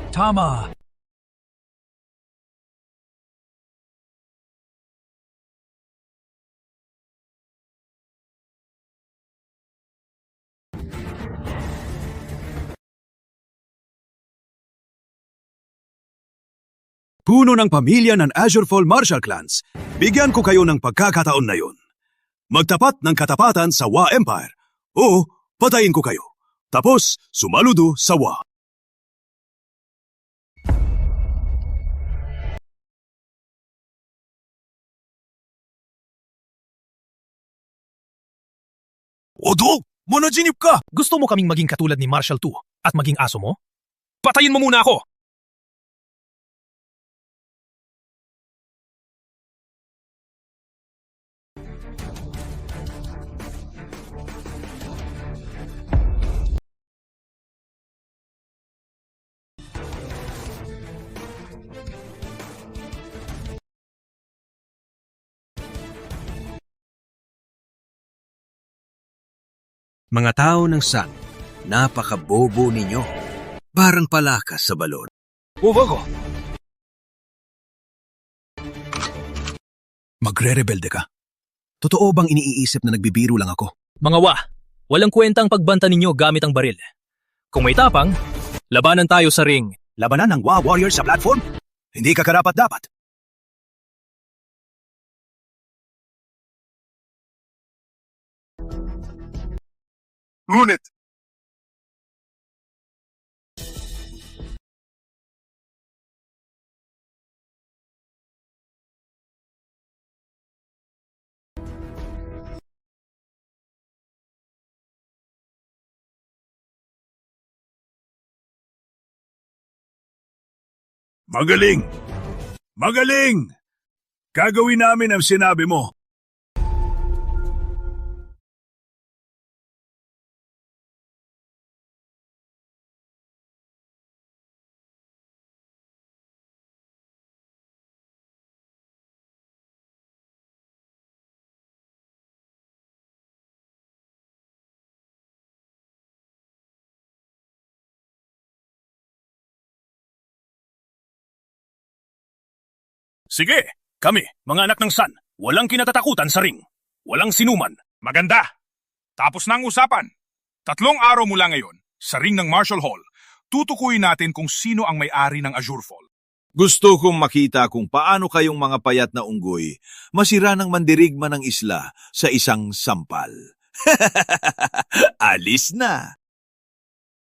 Tama! Puno ng pamilya ng Azure Fall Martial Clans, bigyan ko kayo ng pagkakataon na yun. Magtapat ng katapatan sa Wa Empire o patayin ko kayo. Tapos, sumaludo sa Wa. Odo! Monogenip ka! Gusto mo kaming maging katulad ni Marshal 2 at maging aso mo? Patayin mo muna ako! Mga tao ng Sun, napakabobo ninyo. Parang palakas sa balon. Uwago! Magre-rebelde ka? Totoo bang iniisip na nagbibiro lang ako? Mga Wa, walang kwentang pagbanta ninyo gamit ang baril. Kung may tapang, labanan tayo sa ring. Labanan ng Wa Warrior sa platform? Hindi ka karapat-dapat. Ngunit, magaling! Magaling! Gagawin namin ang sinabi mo. Sige, kami, mga anak ng Sun, walang kinatatakutan sa ring. Walang sinuman. Maganda. Tapos na ang usapan. 3 araw mula ngayon, sa ring ng Marshall Hall, Tutukuyin natin kung sino ang may-ari ng Azure Fall. Gusto kong makita kung paano kayong mga payat na unggoy masira ng mandirigma ng isla sa isang sampal. Alis na!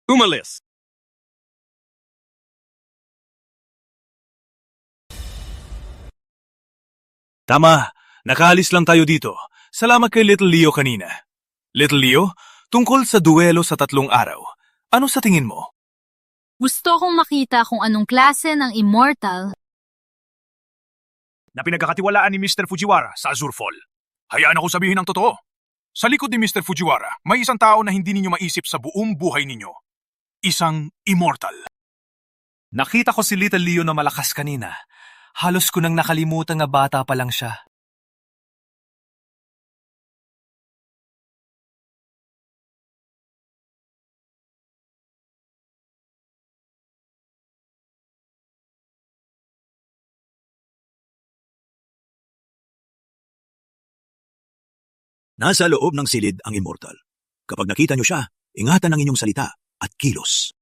Umalis! Tama, nakaalis lang tayo dito. Salamat kay Little Leo kanina. Little Leo, tungkol sa duelo sa 3 araw, ano sa tingin mo? Gusto kong makita kung anong klase ng immortal Na pinagkakatiwalaan ni Mr. Fujiwara sa Azure Fall. Hayaan ako sabihin ang totoo. Sa likod ni Mr. Fujiwara, may isang tao na hindi ninyo maisip sa buong buhay ninyo. Isang immortal. Nakita ko si Little Leo na malakas kanina. Halos ko nang nakalimutan nga bata pa lang siya. Nasa loob ng silid ang immortal. Kapag nakita nyo siya, ingatan ang inyong salita at kilos.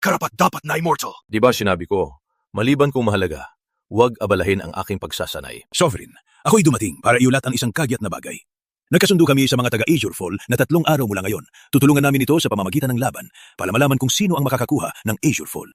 Karapat-dapat na immortal. Di ba sinabi ko, maliban kung mahalaga, huwag abalahin ang aking pagsasanay. Sovereign, ako'y dumating para iulat ang isang kagyat na bagay. Nagkasundo kami sa mga taga-Azure Fall na 3 araw mula ngayon. Tutulungan namin ito sa pamamagitan ng laban para malaman kung sino ang makakakuha ng Azure Fall.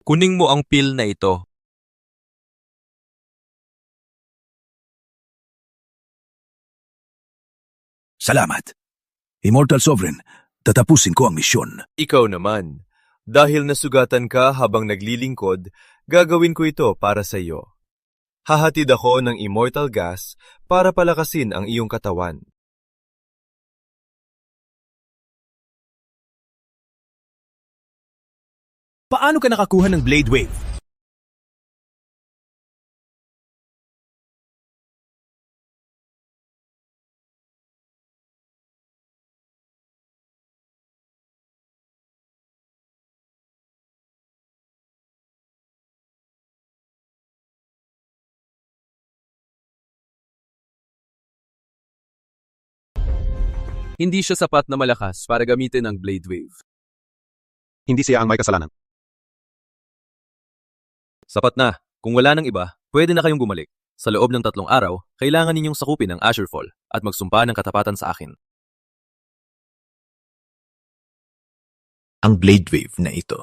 Kunin mo ang pill na ito. Salamat. Immortal Sovereign, tatapusin ko ang misyon. Ikaw naman. Dahil nasugatan ka habang naglilingkod, gagawin ko ito para sa iyo. Hahatid ako ng immortal gas para palakasin ang iyong katawan. Paano ka nakakuha ng Blade Wave? Hindi siya sapat na malakas para gamitin ang Blade Wave. Hindi siya ang may kasalanan. Sapat na. Kung wala nang iba, pwede na kayong bumalik. Sa loob ng 3 araw, kailangan ninyong sakupin ang Azure Fall at magsumpa ng katapatan sa akin. Ang Blade Wave na ito.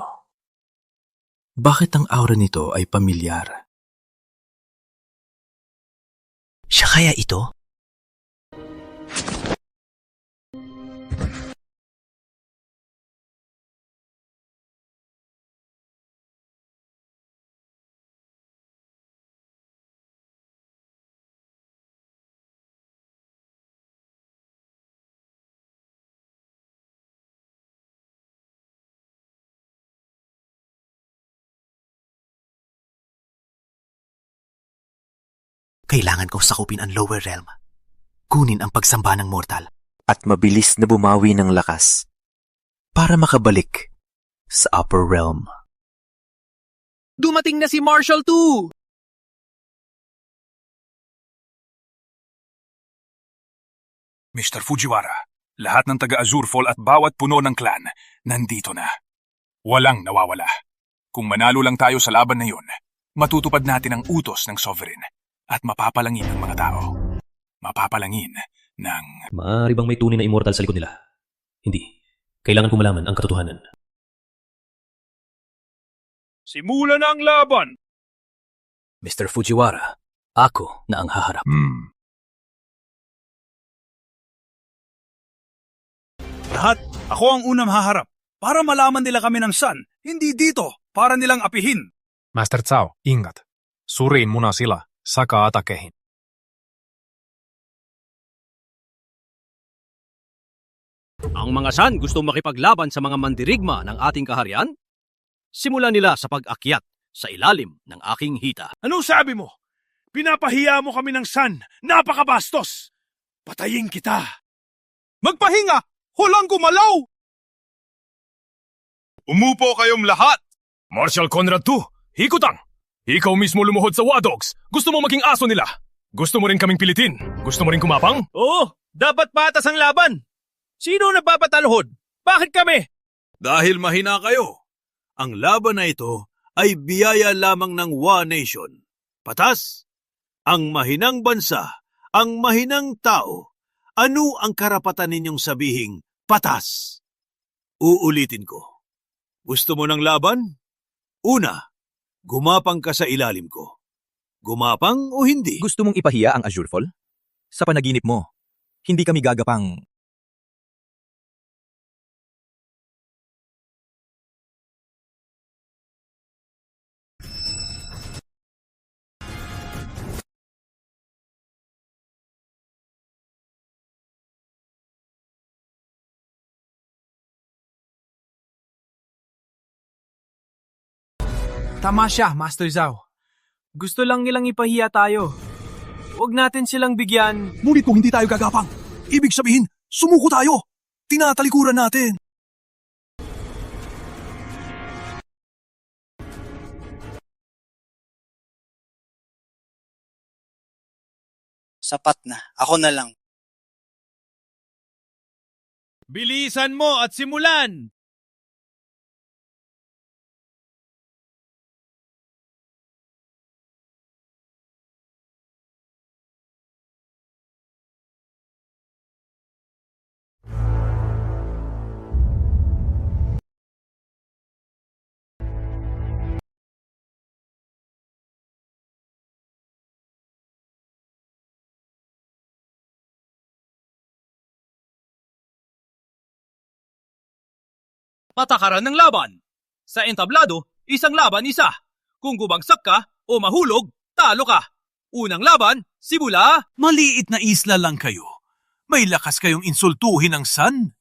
Bakit ang aura nito ay pamilyar? Siya kaya ito? Kailangan kong sakupin ang lower realm. Kunin ang pagsamba ng mortal. At mabilis na bumawi ng lakas. Para makabalik sa upper realm. Dumating na si Marshall 2! Mr. Fujiwara, lahat ng taga-Azure Fall at bawat puno ng clan, nandito na. Walang nawawala. Kung manalo lang tayo sa laban na yun, matutupad natin ang utos ng Sovereign at mapapalangin ang mga tao. Mapapalangin ng... Maaari bang may tunay na immortal sa likod nila? Hindi. Kailangan ko malaman ang katotohanan. Simula na ang laban! Mr. Fujiwara, ako na ang haharap. Lahat, ako ang unang haharap. Para malaman nila kami ng Sun, hindi dito, para nilang apihin. Master Cao, ingat. Suriin muna sila, saka atakehin. Ang mga Sun gusto makipaglaban sa mga mandirigma ng ating kaharian? Simulan nila sa pag-akyat sa ilalim ng aking hita. Anong sabi mo? Pinapahiya mo kami ng Sun. Napakabastos! Patayin kita! Magpahinga! Hulang gumalaw! Umupo kayong lahat! Marshal Conrad II, hikutang! Ikaw mismo lumuhod sa Wadogs. Gusto mo maging aso nila. Gusto mo rin kaming pilitin. Gusto mo rin kumapang? Oo, dapat patas ang laban. Sino nagpapataluhod? Bakit kami? Dahil mahina kayo. Ang laban na ito ay biyaya lamang ng Wa Nation. Patas, ang mahinang bansa, ang mahinang tao. Ano ang karapatan ninyong sabihing patas? Uulitin ko. Gusto mo ng laban? Una, gumapang ka sa ilalim ko. Gumapang o hindi? Gusto mong ipahiya ang Azurefall? Sa panaginip mo, hindi kami gagapang... Tama siya, Master Zhao. Gusto lang nilang ipahiya tayo. Huwag natin silang bigyan. Ngunit kung hindi tayo gagapang, ibig sabihin, sumuko tayo. Tinatalikuran natin. Sapat na. Ako na lang. Bilisan mo at simulan! Patakaran ng laban. Sa entablado, isang laban isa. Kung gubagsak ka o mahulog, talo ka. Unang laban, simula. Maliit na isla lang kayo. May lakas kayong insultuhin ng Sun?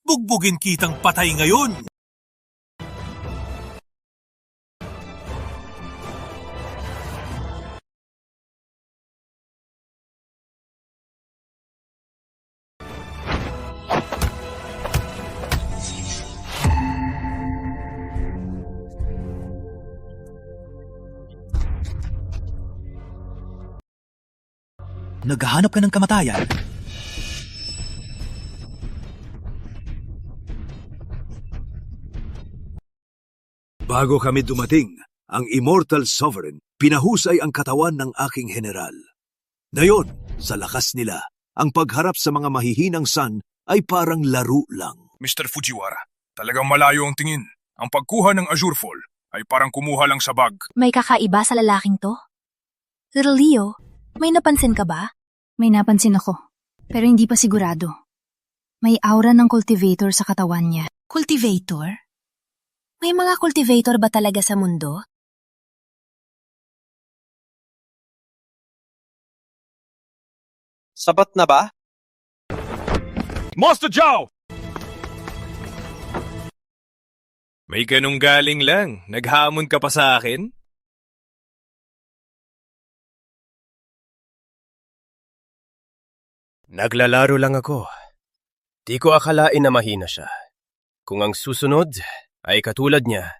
Bugbugin kitang patay ngayon. Naghahanap ka ng kamatayan? Bago kami dumating, ang Immortal Sovereign pinahusay ang katawan ng aking general. Ngayon, sa lakas nila, ang pagharap sa mga mahihinang Sun ay parang laro lang. Mr. Fujiwara, talagang malayo ang tingin. Ang pagkuha ng Azurefall ay parang kumuha lang sa bag. May kakaiba sa lalaking to? Little Leo, may napansin ka ba? May napansin ako, pero hindi pa sigurado. May aura ng cultivator sa katawan niya. Cultivator? May mga cultivator ba talaga sa mundo? Sapat na ba? Master Zhao! May ganong galing lang. Naghamon ka pa sa akin? Naglalaro lang ako. Di ko akalain na mahina siya. Kung ang susunod ay katulad niya,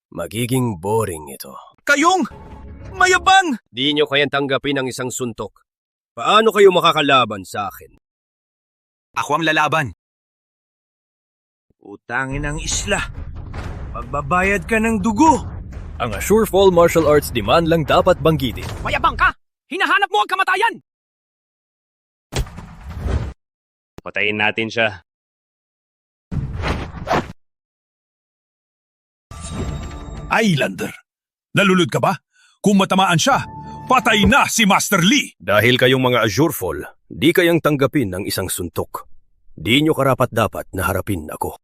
magiging boring ito. Kayong mayabang! Di nyo kayang tanggapin ang isang suntok. Paano kayo makakalaban sa akin? Ako ang lalaban. Utangin ang isla. Magbabayad ka ng dugo. Ang Azurefall martial arts demand lang dapat banggitin. Mayabang ka! Hinahanap mo ang kamatayan! Patayin natin siya. Islander. Nalulod ka ba? Kung matamaan siya, patay na si Master Lee! Dahil kayong mga Azurefall, di kayang tanggapin ng isang suntok. Di nyo karapat-dapat na harapin ako.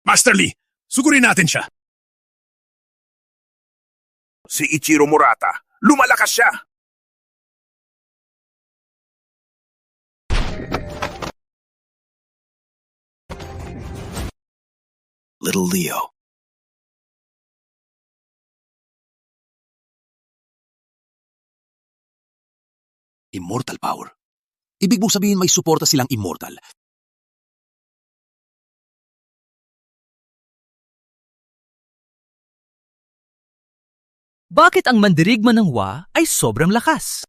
Master Lee, sugurin natin siya. Si Ichiro Murata, lumalakas siya. Little Leo. Immortal power. Ibig mong sabihin may suporta silang immortal. Bakit ang mandirigma ng Wa ay sobrang lakas?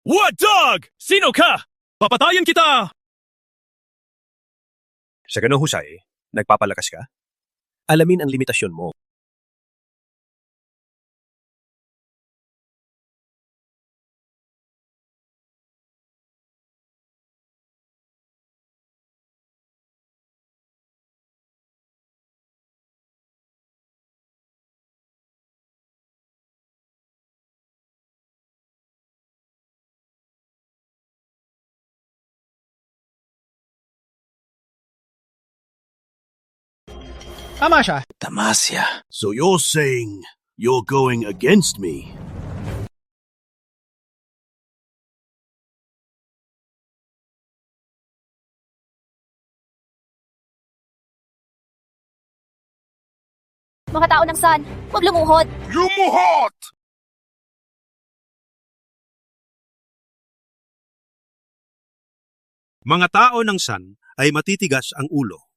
What dog? Sino ka? Papatayin kita! Sa ganung husay, nagpapalakas ka? Alamin ang limitasyon mo. Tama siya. Tamasya. So you're saying you're going against me? Mga tao ng Sun, huwag lumuhod. Lumuhod! Mga tao ng Sun ay matitigas ang ulo.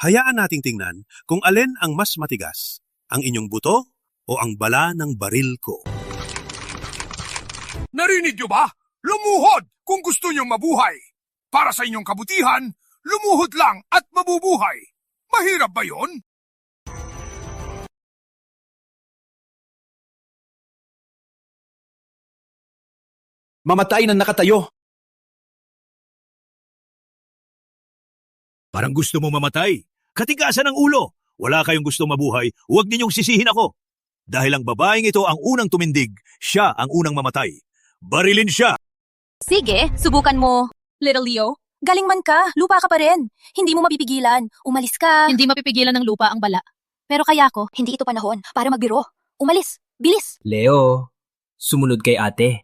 Hayaan nating tingnan kung alin ang mas matigas, ang inyong buto o ang bala ng baril ko. Narinig niyo ba? Lumuhod kung gusto niyong mabuhay. Para sa inyong kabutihan, lumuhod lang at mabubuhay. Mahirap ba yon? Mamatay na nakatayo. Parang gusto mo mamatay. Katigasan ng ulo. Wala kayong gusto mabuhay, huwag ninyong sisihin ako. Dahil ang babaeng ito ang unang tumindig, siya ang unang mamatay. Barilin siya! Sige, subukan mo. Little Leo, galing man ka, lupa ka pa rin. Hindi mo mapipigilan. Umalis ka. Hindi mapipigilan ng lupa ang bala. Pero kaya ko, hindi ito panahon para magbiro. Umalis, bilis. Leo, sumunod kay ate.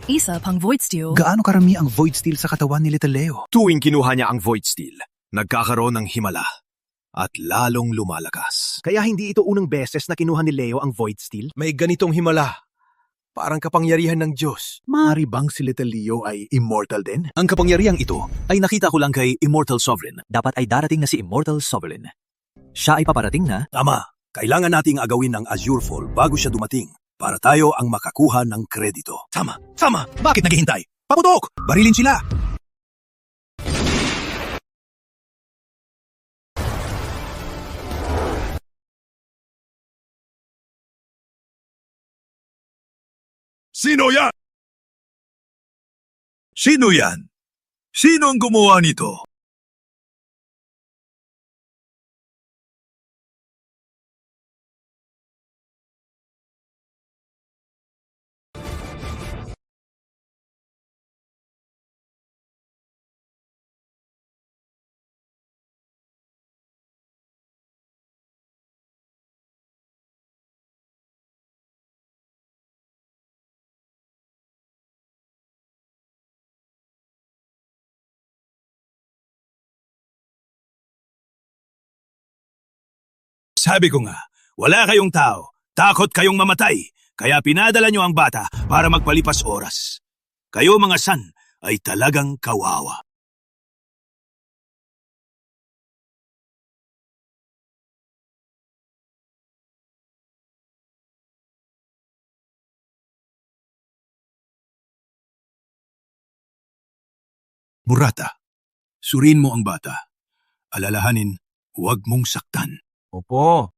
Isa pang Void Steel. Gaano karami ang Void Steel sa katawan ni Little Leo? Tuwing kinuha niya ang Void Steel, nagkakaroon ng himala at lalong lumalakas. Kaya hindi ito unang beses na kinuha ni Leo ang Void Steel? May ganitong himala. Parang kapangyarihan ng Diyos. Maaari bang si Little Leo ay immortal din? Ang kapangyarihang ito ay nakita ko lang kay Immortal Sovereign. Dapat ay darating na si Immortal Sovereign. Siya ay paparating na. Tama, kailangan nating agawin ng Azurefall bago siya dumating para tayo ang makakuha ng kredito. Tama! Bakit naghihintay? Paputok! Barilin sila! Sino yan? Sino yan? Sino ang gumawa nito? Sabi ko nga, wala kayong tao. Takot kayong mamatay. Kaya pinadala nyo ang bata para magpalipas oras. Kayo mga Sun ay talagang kawawa. Murata, suriin mo ang bata. Alalahanin, huwag mong saktan. Opo.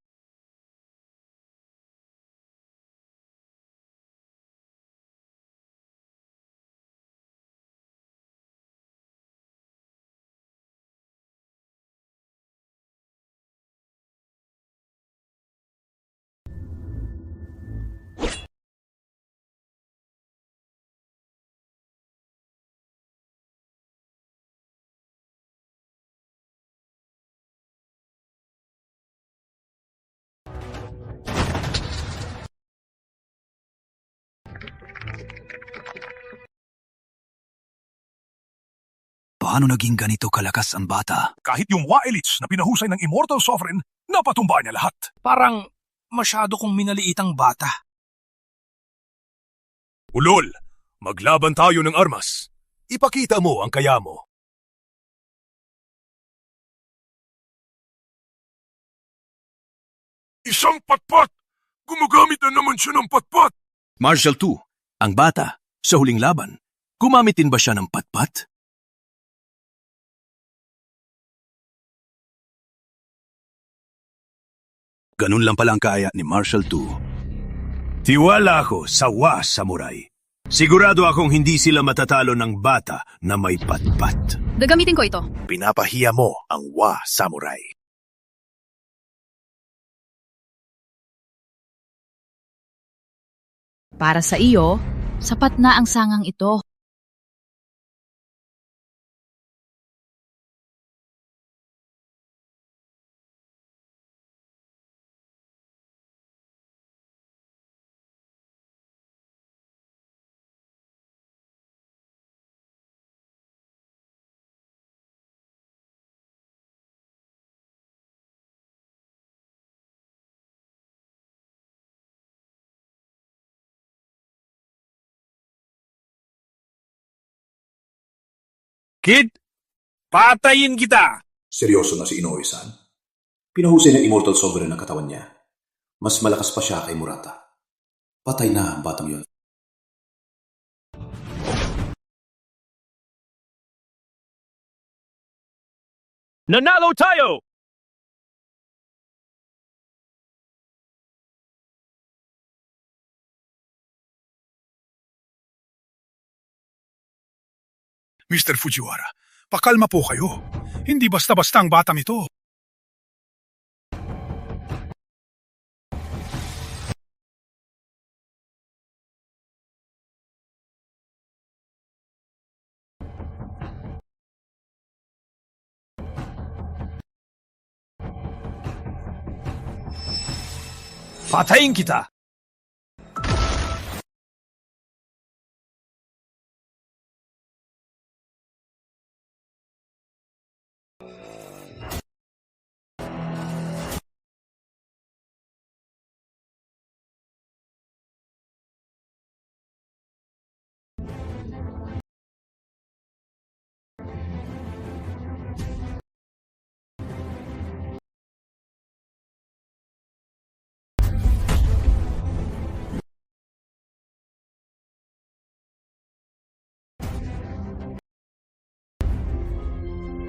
Paano naging ganito kalakas ang bata? Kahit yung Wa Elites na pinahusay ng Immortal Sovereign, napatumba niya lahat. Parang masyado kong minaliit ang bata. Ulol, maglaban tayo ng armas. Ipakita mo ang kaya mo. Isang patpat! Gumagamit na naman siya ng patpat! Marshal 2, ang bata, sa huling laban, gumamit din ba siya ng patpat? Ganun lang pala ang kaya ni Marshal 2. Tiwala ako sa Wa Samurai. Sigurado akong hindi sila matatalo ng bata na may patpat. Gagamitin ko ito. Pinapahiya mo ang Wa Samurai. Para sa iyo, sapat na ang sangang ito. Kid, patayin kita! Seryoso na si Inoue-san. Pinahusay ng Immortal Sovereign ang katawan niya. Mas malakas pa siya kay Murata. Patay na ang batang yun. Nanalo tayo! Mr. Fujiwara, pakalma po kayo. Hindi basta-basta ang batang ito. Patayin kita!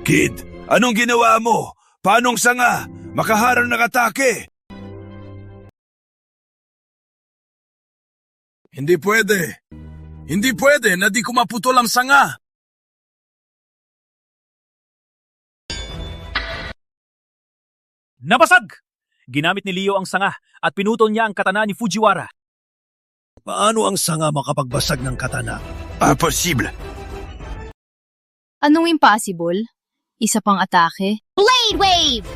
Kid, anong ginawa mo? Paanong sanga? Makaharang ng atake? Hindi pwede. Hindi pwede na di ko maputol ang sanga. Nabasag! Ginamit ni Leo ang sanga at pinutol niya ang katana ni Fujiwara. Paano ang sanga makapagbasag ng katana? Impossible. Anong impossible? Isa pang atake? Blade Wave!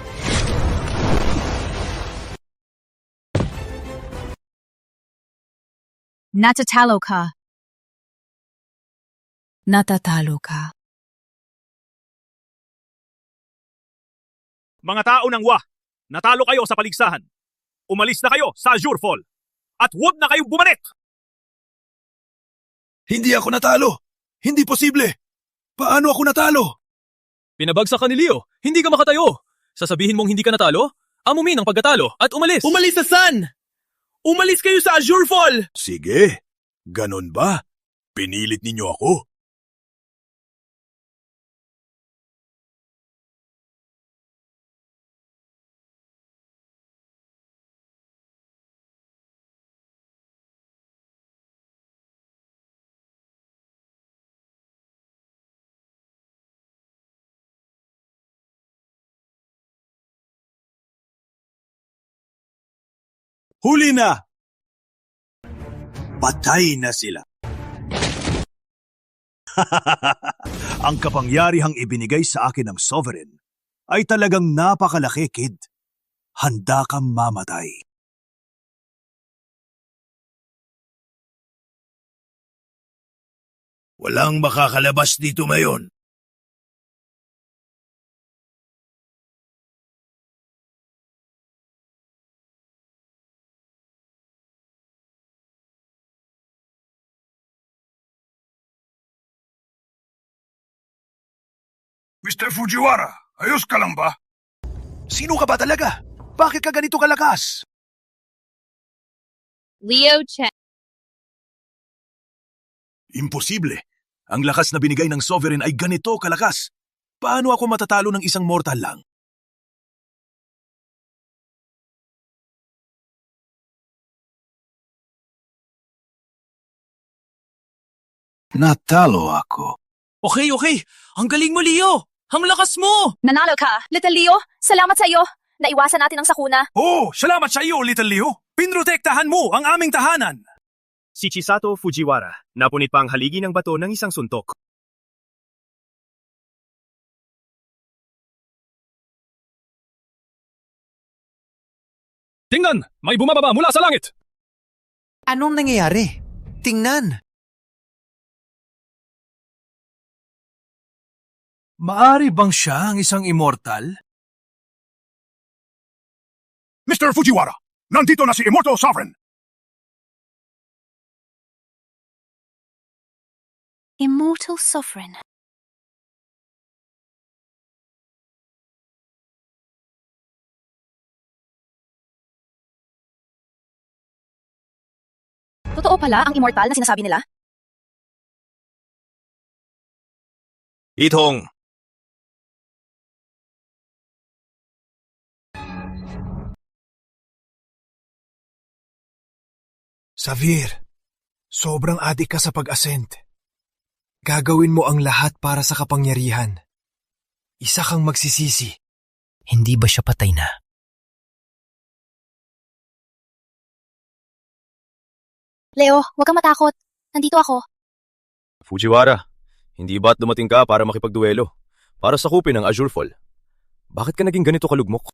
Natatalo ka. Natatalo ka. Mga tao ng Wa, natalo kayo sa paligsahan. Umalis na kayo sa Azure Fall. At huwag na kayong bumalik! Hindi ako natalo! Hindi posible! Paano ako natalo? Pinabagsak ka ni Leo. Hindi ka makatayo. Sasabihin mong hindi ka natalo? Amumin ang pagkatalo at umalis. Umalis sa Sun! Umalis kayo sa Azure Fall! Sige, ganun ba? Pinilit ninyo ako. Huli na! Patay na sila. Ang kapangyarihang ibinigay sa akin ng Sovereign ay talagang napakalaki, kid. Handa kang mamatay. Walang makakalabas dito ngayon. Mr. Fujiwara, ayos ka lang ba? Sino ka ba talaga? Bakit ka ganito kalakas? Leo Chen. Imposible. Ang lakas na binigay ng Sovereign ay ganito kalakas. Paano ako matatalo ng isang mortal lang? Natalo ako. Okay. Ang galing mo, Leo! Ang lakas mo! Nanalo ka, Little Leo. Salamat sa iyo. Naiwasan natin ang sakuna. Oh, salamat sa iyo, Little Leo. Pinrotektahan mo ang aming tahanan. Si Chisato Fujiwara, napunit pa ang haligi ng bato ng isang suntok. Tingnan! May bumababa mula sa langit! Anong nangyayari? Tingnan! Maari bang siya ang isang immortal? Mr. Fujiwara, nandito na si Immortal Sovereign. Immortal Sovereign. Totoo pala ang immortal na sinasabi nila? Itong. Xavier, sobrang adik ka sa pag-ascend. Gagawin mo ang lahat para sa kapangyarihan. Isa kang magsisisi. Hindi ba siya patay na? Leo, huwag kang matakot. Nandito ako. Fujiwara, hindi ba't dumating ka para makipagduelo? Para sakupin ang Azure Fall? Bakit ka naging ganito kalugmok?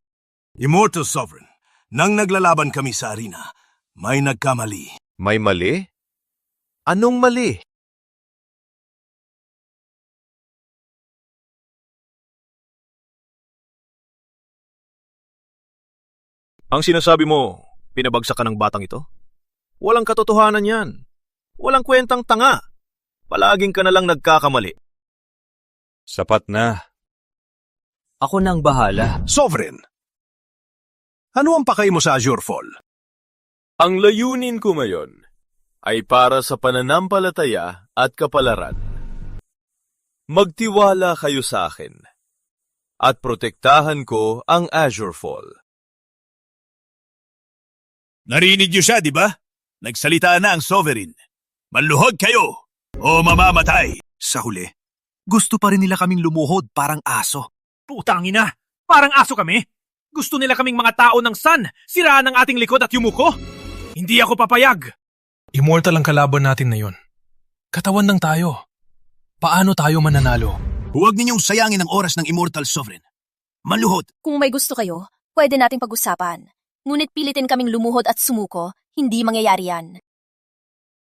Immortal Sovereign, nang naglalaban kami sa arena, may nagkamali. May mali? Anong mali? Ang sinasabi mo, pinabagsak ka ng batang ito? Walang katotohanan yan. Walang kwentang tanga. Palaging ka na lang nagkakamali. Sapat na. Ako nang bahala. Sovereign, ano ang pakay mo sa Azure Fall? Ang layunin ko ngayon ay para sa pananampalataya at kapalaran. Magtiwala kayo sa akin at protektahan ko ang Azure Fall. Narinig niyo siya, di ba? Nagsalita na ang Sovereign. Manluhod kayo o mamamatay. Sa huli, gusto pa rin nila kaming lumuhod parang aso. Putang ina! Parang aso kami! Gusto nila kaming mga tao ng Sun, siraan ang ating likod at yumuko? Hindi ako papayag! Immortal ang kalaban natin na yun. Katawan lang tayo. Paano tayo mananalo? Huwag ninyong sayangin ang oras ng Immortal Sovereign. Maluhod. Kung may gusto kayo, pwede nating pag-usapan. Ngunit pilitin kaming lumuhod at sumuko, hindi mangyayari yan.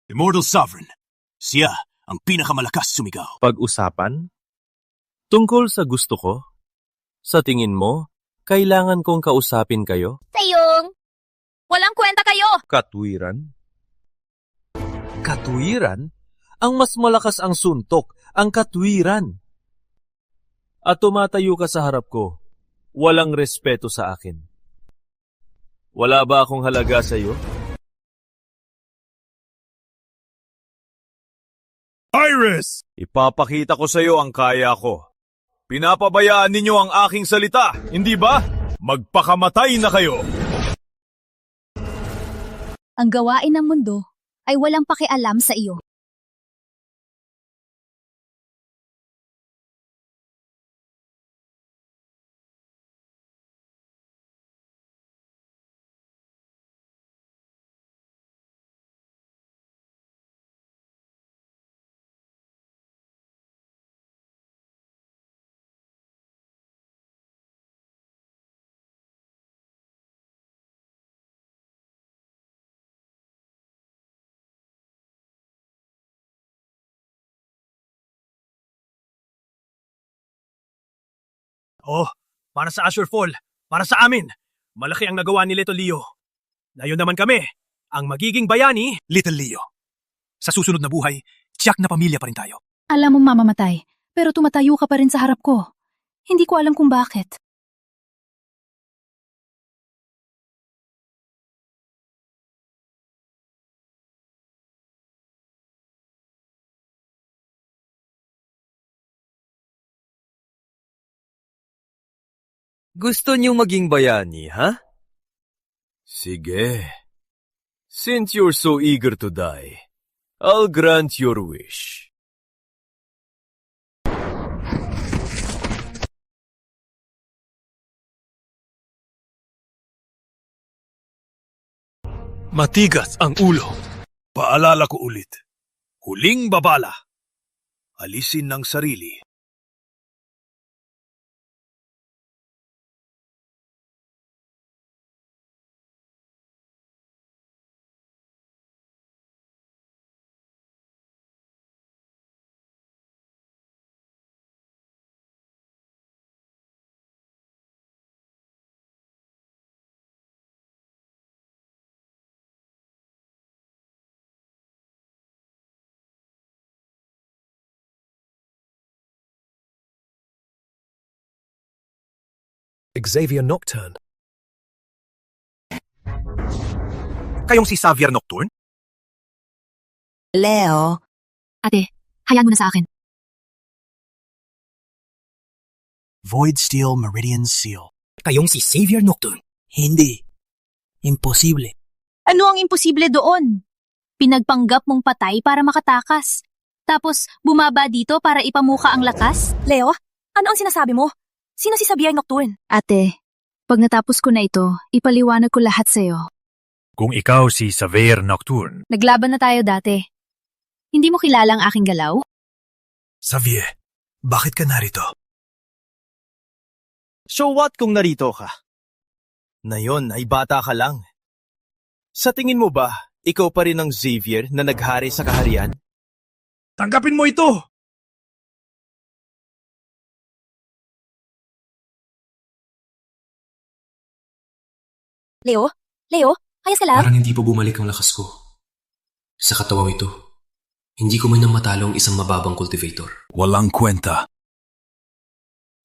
Immortal Sovereign. Siya ang pinakamalakas sumigaw. Pag-usapan? Tungkol sa gusto ko? Sa tingin mo, kailangan kong kausapin kayo? Tayong! Walang kwenta kayo! Katwiran? Katwiran? Ang mas malakas ang suntok, ang katwiran. At tumatayo ka sa harap ko, walang respeto sa akin. Wala ba akong halaga sa iyo? Iris! Ipapakita ko sa iyo ang kaya ko. Pinapabayaan ninyo ang aking salita, hindi ba? Magpakamatay na kayo! Ang gawain ng mundo ay walang pakialam sa iyo. Oh, para sa Azure Fall, para sa amin. Malaki ang nagawa ni Little Leo. Ngayon naman kami, ang magiging bayani. Little Leo, sa susunod na buhay, tiyak na pamilya pa rin tayo. Alam mong mamamatay, pero tumatayo ka pa rin sa harap ko. Hindi ko alam kung bakit. Gusto niyong maging bayani, ha? Sige. Since you're so eager to die, I'll grant your wish. Matigas ang ulo. Paalala ko ulit. Huling babala. Alisin ng sarili. Xavier Nocturne. Kayong si Xavier Nocturne? Leo. Ate, hayaan mo na sa akin. Void Steel Meridian Seal. Kayong si Xavier Nocturne. Hindi. Imposible. Ano ang imposible doon? Pinagpanggap mong patay para makatakas. Tapos bumaba dito para ipamuka ang lakas? Leo, ano ang sinasabi mo? Sino si Xavier Nocturne? Ate, pag natapos ko na ito, ipaliwanag ko lahat sa'yo. Kung ikaw si Xavier Nocturne. Naglaban na tayo dati. Hindi mo kilala ang aking galaw? Xavier, bakit ka narito? So what kung narito ka? Na yon ay bata ka lang. Sa tingin mo ba, ikaw pa rin ang Xavier na naghari sa kaharian? Tanggapin mo ito! Leo? Leo? Ayos ka lang? Parang hindi pa bumalik ang lakas ko. Sa katawang ito, hindi ko man matalo ang isang mababang cultivator. Walang kwenta.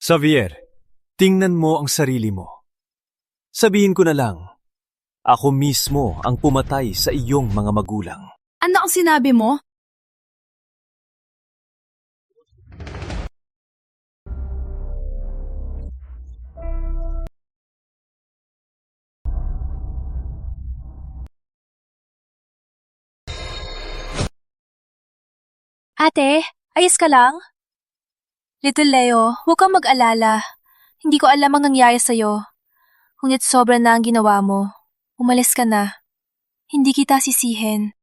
Xavier, tingnan mo ang sarili mo. Sabihin ko na lang, ako mismo ang pumatay sa iyong mga magulang. Ano ang sinabi mo? Ate, ayos ka lang? Little Leo, huwag kang mag-alala. Hindi ko alam ang nangyari sa'yo. Ngunit sobra na ang ginawa mo. Umalis ka na. Hindi kita sisihin.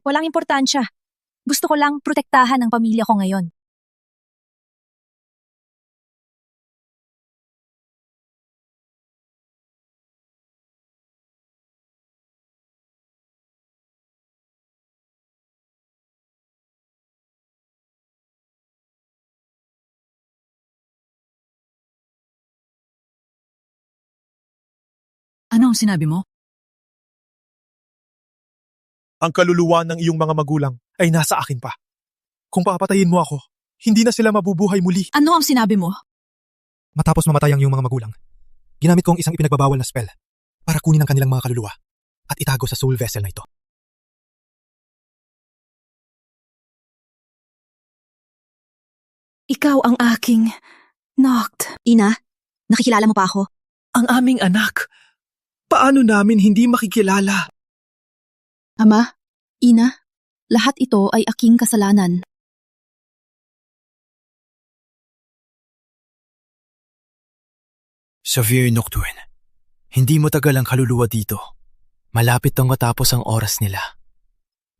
Walang importansya. Gusto ko lang protektahan ang pamilya ko ngayon. Ano ang sinabi mo? Ang kaluluwa ng iyong mga magulang ay nasa akin pa. Kung papatayin mo ako, hindi na sila mabubuhay muli. Ano ang sinabi mo? Matapos mamatay ang iyong mga magulang, ginamit ko ang isang ipinagbabawal na spell para kunin ang kanilang mga kaluluwa at itago sa soul vessel na ito. Ikaw ang aking Noct. Ina, nakikilala mo pa ako? Ang aming anak. Paano namin hindi makikilala? Ama, Ina, lahat ito ay aking kasalanan. Xavier Nocturne, hindi mo tagal ang kaluluwa dito. Malapit nang matapos ang oras nila.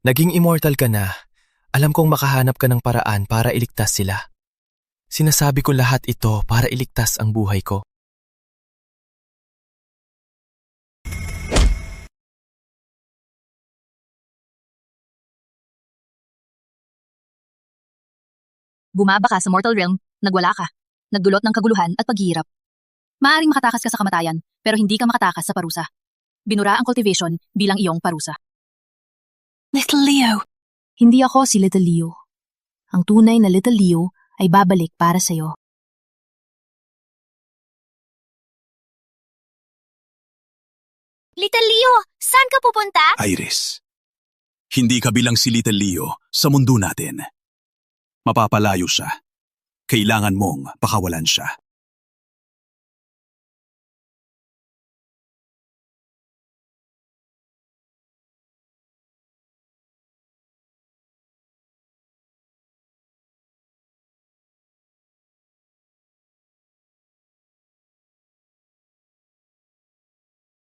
Naging immortal ka na. Alam kong makahanap ka ng paraan para iligtas sila. Sinasabi ko lahat ito para iligtas ang buhay ko. Bumaba ka sa mortal realm, nagwala ka, nagdulot ng kaguluhan at paghihirap. Maaaring makatakas ka sa kamatayan, pero hindi ka makatakas sa parusa. Binura ang cultivation bilang iyong parusa. Little Leo. Hindi ako si Little Leo. Ang tunay na Little Leo ay babalik para sa'yo. Little Leo, saan ka pupunta? Iris, hindi ka bilang si Little Leo sa mundo natin. Mapapalayo siya. Kailangan mong pakawalan siya.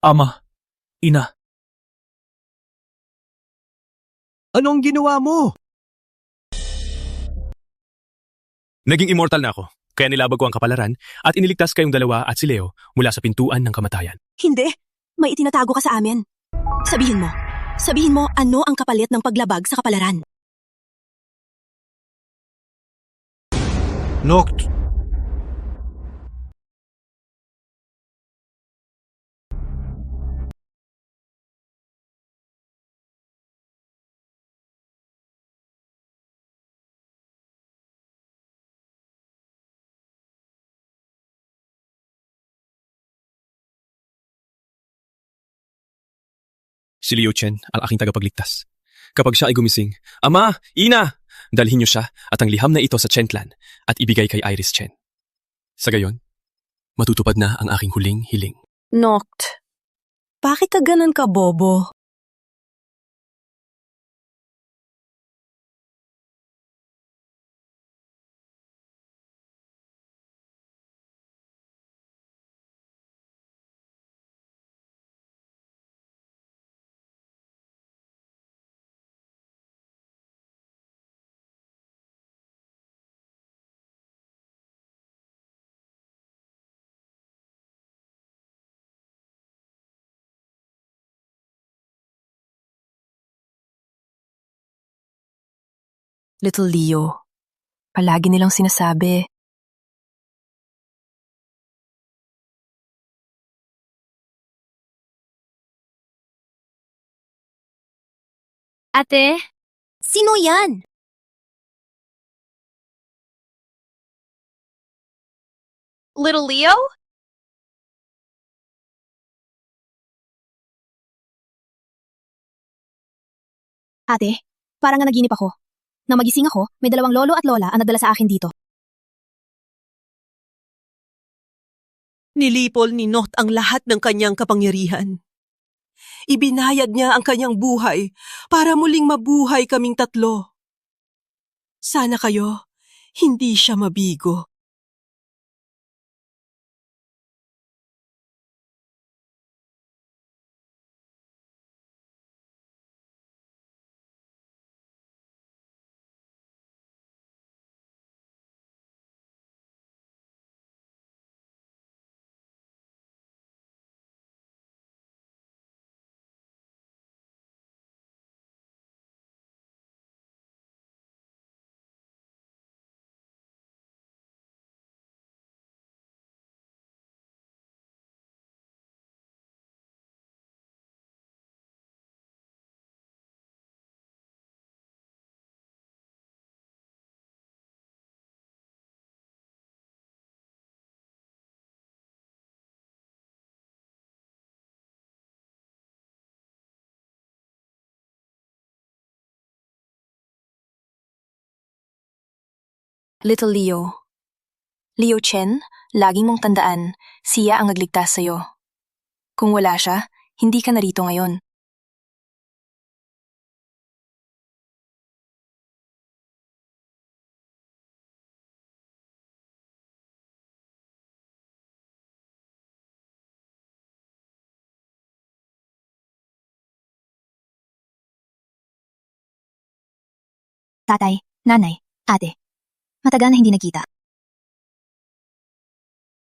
Ama, Ina. Anong ginawa mo? Naging immortal na ako, kaya nilabag ko ang kapalaran at iniligtas kayong dalawa at si Leo mula sa pintuan ng kamatayan. Hindi, may itinatago ka sa amin. Sabihin mo ano ang kapalit ng paglabag sa kapalaran. Noct! Si Liu Chen ang aking tagapagligtas. Kapag siya ay gumising, Ama! Ina! Dalhin niyo siya at ang liham na ito sa Chen clan at ibigay kay Iris Chen. Sa gayon, matutupad na ang aking huling hiling. Noct, bakit ka ganun ka, bobo? Little Leo, palagi nilang sinasabi, Ate, sino yan? Little Leo? Ate, parang nga naginip ako. Nang magising ako, may dalawang lolo at lola ang nagdala sa akin dito. Nilipol ni Noct ang lahat ng kanyang kapangyarihan. Ibinayad niya ang kanyang buhay para muling mabuhay kaming tatlo. Sana kayo, hindi siya mabigo. Little Leo. Leo Chen, laging mong tandaan, siya ang nagligtas sa'yo. Kung wala siya, hindi ka narito ngayon. Tatay, nanay, ate. Matagal na hindi nagkita.